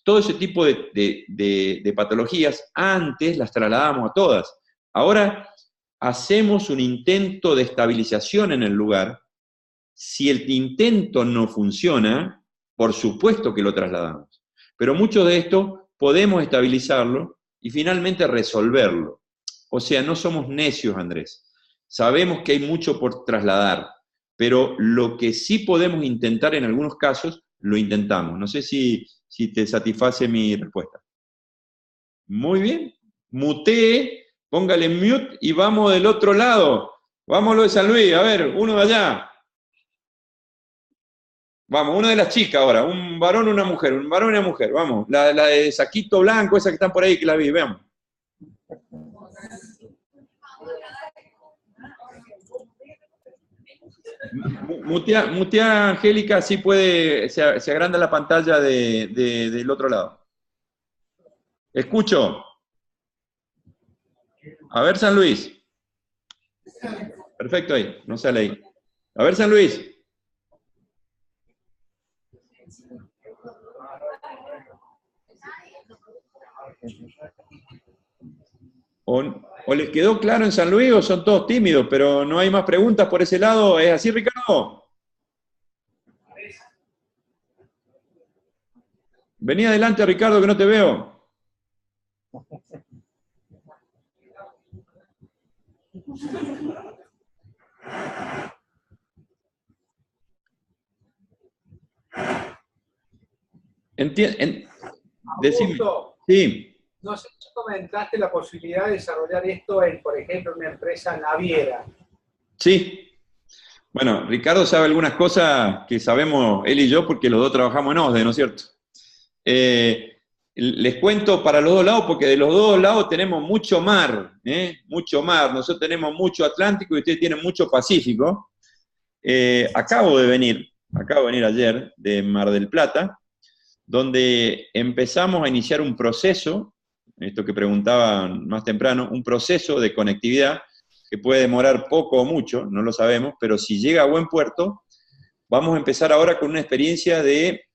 Todo ese tipo de patologías, antes las trasladamos a todas. Ahora hacemos un intento de estabilización en el lugar. Si el intento no funciona, por supuesto que lo trasladamos. Pero mucho de esto podemos estabilizarlo y finalmente resolverlo. O sea, no somos necios, Andrés. Sabemos que hay mucho por trasladar, pero lo que sí podemos intentar en algunos casos, lo intentamos. No sé si te satisface mi respuesta. Muy bien. Mutee, póngale mute y vamos del otro lado. Vámonos de San Luis, a ver, uno de allá. Vamos, una de las chicas ahora, un varón y una mujer, un varón y una mujer, vamos. La de saquito blanco, esa que están por ahí, que la vi, veamos. Mutea, Angélica, así puede, se agranda la pantalla del otro lado. Escucho. A ver, San Luis. Perfecto ahí, no sale ahí. A ver, San Luis. O les quedó claro en San Luis o son todos tímidos, pero no hay más preguntas por ese lado. ¿Es así, Ricardo? Vení adelante, Ricardo, que no te veo. Decime. Sí. No sé si comentaste la posibilidad de desarrollar esto en, por ejemplo, una empresa naviera. Sí. Bueno, Ricardo sabe algunas cosas que sabemos él y yo porque los dos trabajamos en OSDE, ¿no es cierto? Les cuento para los dos lados porque de los dos lados tenemos mucho mar, mucho mar. Nosotros tenemos mucho Atlántico y ustedes tienen mucho Pacífico. Acabo de venir ayer de Mar del Plata, donde empezamos a iniciar un proceso, esto que preguntaban más temprano, un proceso de conectividad que puede demorar poco o mucho, no lo sabemos, pero si llega a buen puerto, vamos a empezar ahora con una experiencia de,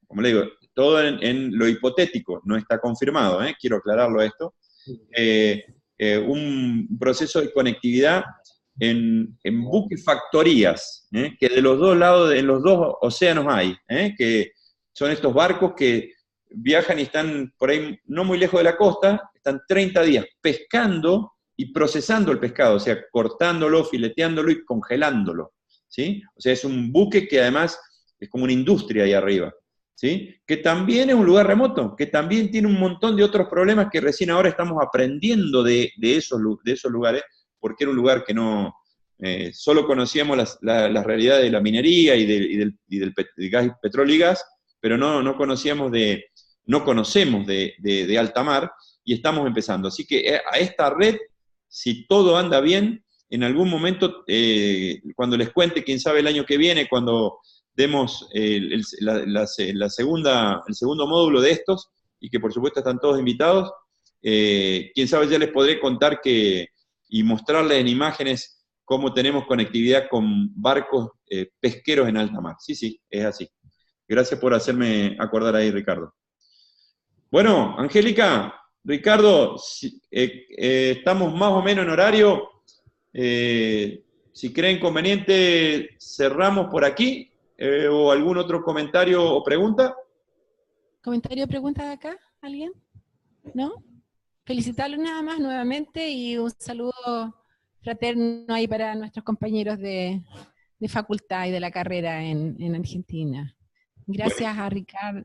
como le digo, todo en lo hipotético, no está confirmado, quiero aclararlo esto, un proceso de conectividad en buquefactorías, que de los dos lados, en los dos océanos hay, que son estos barcos que viajan y están por ahí no muy lejos de la costa, están 30 días pescando y procesando el pescado, o sea, cortándolo, fileteándolo y congelándolo, ¿sí? O sea, es un buque que además es como una industria ahí arriba, ¿sí? Que también es un lugar remoto, que también tiene un montón de otros problemas que recién ahora estamos aprendiendo de esos lugares, porque era un lugar que no, solo conocíamos las realidades de la minería y del gas, petróleo y gas, pero no conocemos de alta mar, y estamos empezando. Así que a esta red, si todo anda bien, en algún momento, cuando les cuente, quién sabe el año que viene, cuando demos el segundo módulo de estos, y que por supuesto están todos invitados, quién sabe ya les podré contar y mostrarles en imágenes cómo tenemos conectividad con barcos pesqueros en alta mar. Sí, es así. Gracias por hacerme acordar ahí, Ricardo. Bueno, Angélica, Ricardo, estamos más o menos en horario. Si creen conveniente, cerramos por aquí. ¿O algún otro comentario o pregunta? ¿Comentario o pregunta de acá? ¿Alguien? ¿No? Felicitarlos nada más nuevamente y un saludo fraterno ahí para nuestros compañeros de facultad y de la carrera en Argentina. Gracias a Ricardo.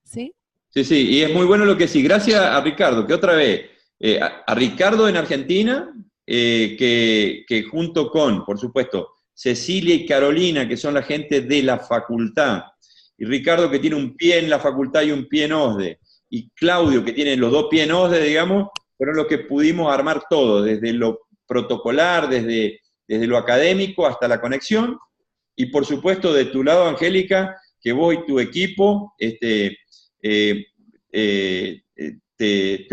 ¿Sí? Sí, y es muy bueno lo que sí. Gracias a Ricardo, que otra vez, a Ricardo en Argentina, que junto con, por supuesto, Cecilia y Carolina, que son la gente de la facultad, y Ricardo, que tiene un pie en la facultad y un pie en OSDE, y Claudio, que tiene los dos pies en OSDE, digamos, fueron los que pudimos armar todo, desde lo protocolar, desde lo académico hasta la conexión, y por supuesto, de tu lado, Angélica, que vos y tu equipo te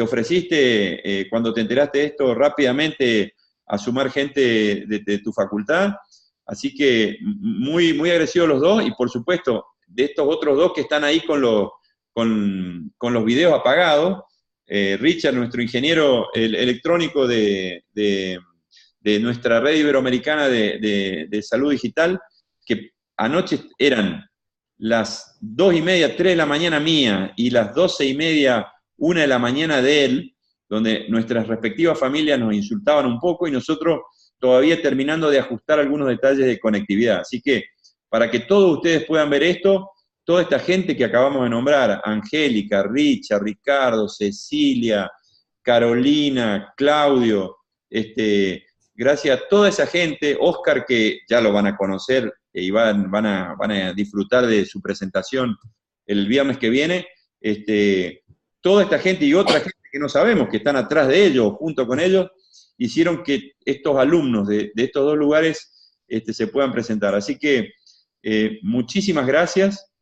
ofreciste, cuando te enteraste de esto, rápidamente a sumar gente de tu facultad. Así que muy, muy agradecidos los dos, y por supuesto, de estos otros dos que están ahí con los videos apagados, Richard, nuestro ingeniero electrónico de nuestra red iberoamericana de salud digital, que anoche eran las 2:30, 3 de la mañana mía, y las 12:30, 1 de la mañana de él, donde nuestras respectivas familias nos insultaban un poco, y nosotros todavía terminando de ajustar algunos detalles de conectividad. Así que, para que todos ustedes puedan ver esto, toda esta gente que acabamos de nombrar, Angélica, Richard, Ricardo, Cecilia, Carolina, Claudio, gracias a toda esa gente, Oscar, que ya lo van a conocer y van a disfrutar de su presentación el viernes que viene, toda esta gente y otra gente que no sabemos, que están atrás de ellos, junto con ellos, hicieron que estos alumnos de estos dos lugares se puedan presentar. Así que muchísimas gracias.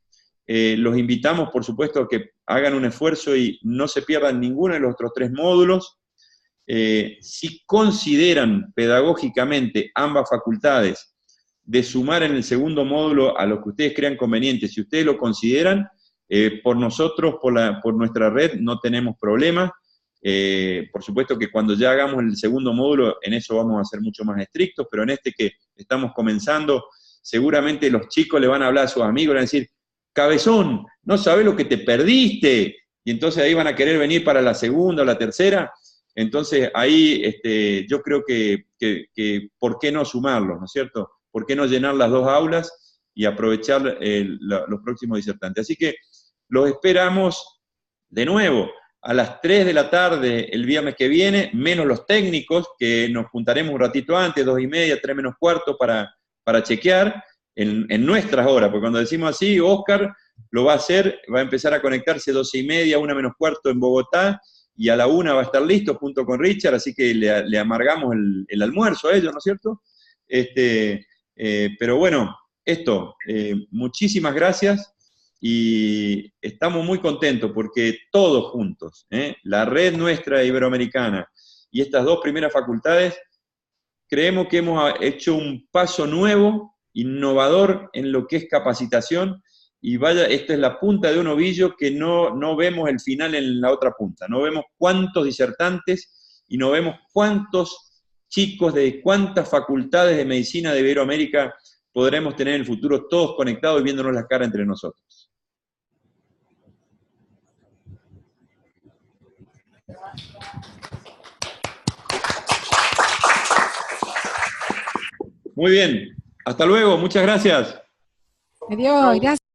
Los invitamos, por supuesto, a que hagan un esfuerzo y no se pierdan ninguno de los otros 3 módulos. Si consideran pedagógicamente ambas facultades de sumar en el segundo módulo a lo que ustedes crean conveniente, si ustedes lo consideran, por nosotros, por nuestra red, no tenemos problema. Por supuesto que cuando ya hagamos el segundo módulo, en eso vamos a ser mucho más estrictos, pero en este que estamos comenzando, seguramente los chicos le van a hablar a sus amigos, le van a decir: cabezón, no sabés lo que te perdiste, y entonces ahí van a querer venir para la segunda o la tercera. Entonces ahí yo creo que ¿por qué no sumarlos, no es cierto? ¿Por qué no llenar las 2 aulas y aprovechar los próximos disertantes? Así que los esperamos de nuevo a las 3 de la tarde el viernes que viene, menos los técnicos, que nos juntaremos un ratito antes, 2:30, 3 menos cuarto, para chequear en nuestras horas, porque cuando decimos así, Oscar lo va a hacer, va a empezar a conectarse 12:30, 1 menos cuarto en Bogotá, y a la 1 va a estar listo junto con Richard, así que le amargamos el almuerzo a ellos, ¿no es cierto? Pero bueno, muchísimas gracias, y estamos muy contentos porque todos juntos, la red nuestra iberoamericana y estas 2 primeras facultades, creemos que hemos hecho un paso nuevo, innovador en lo que es capacitación, y vaya, esta es la punta de un ovillo que no vemos el final en la otra punta, no vemos cuántos disertantes y no vemos cuántos chicos de cuántas facultades de medicina de Iberoamérica podremos tener en el futuro, todos conectados y viéndonos la cara entre nosotros. Muy bien, hasta luego, muchas gracias. Adiós, gracias.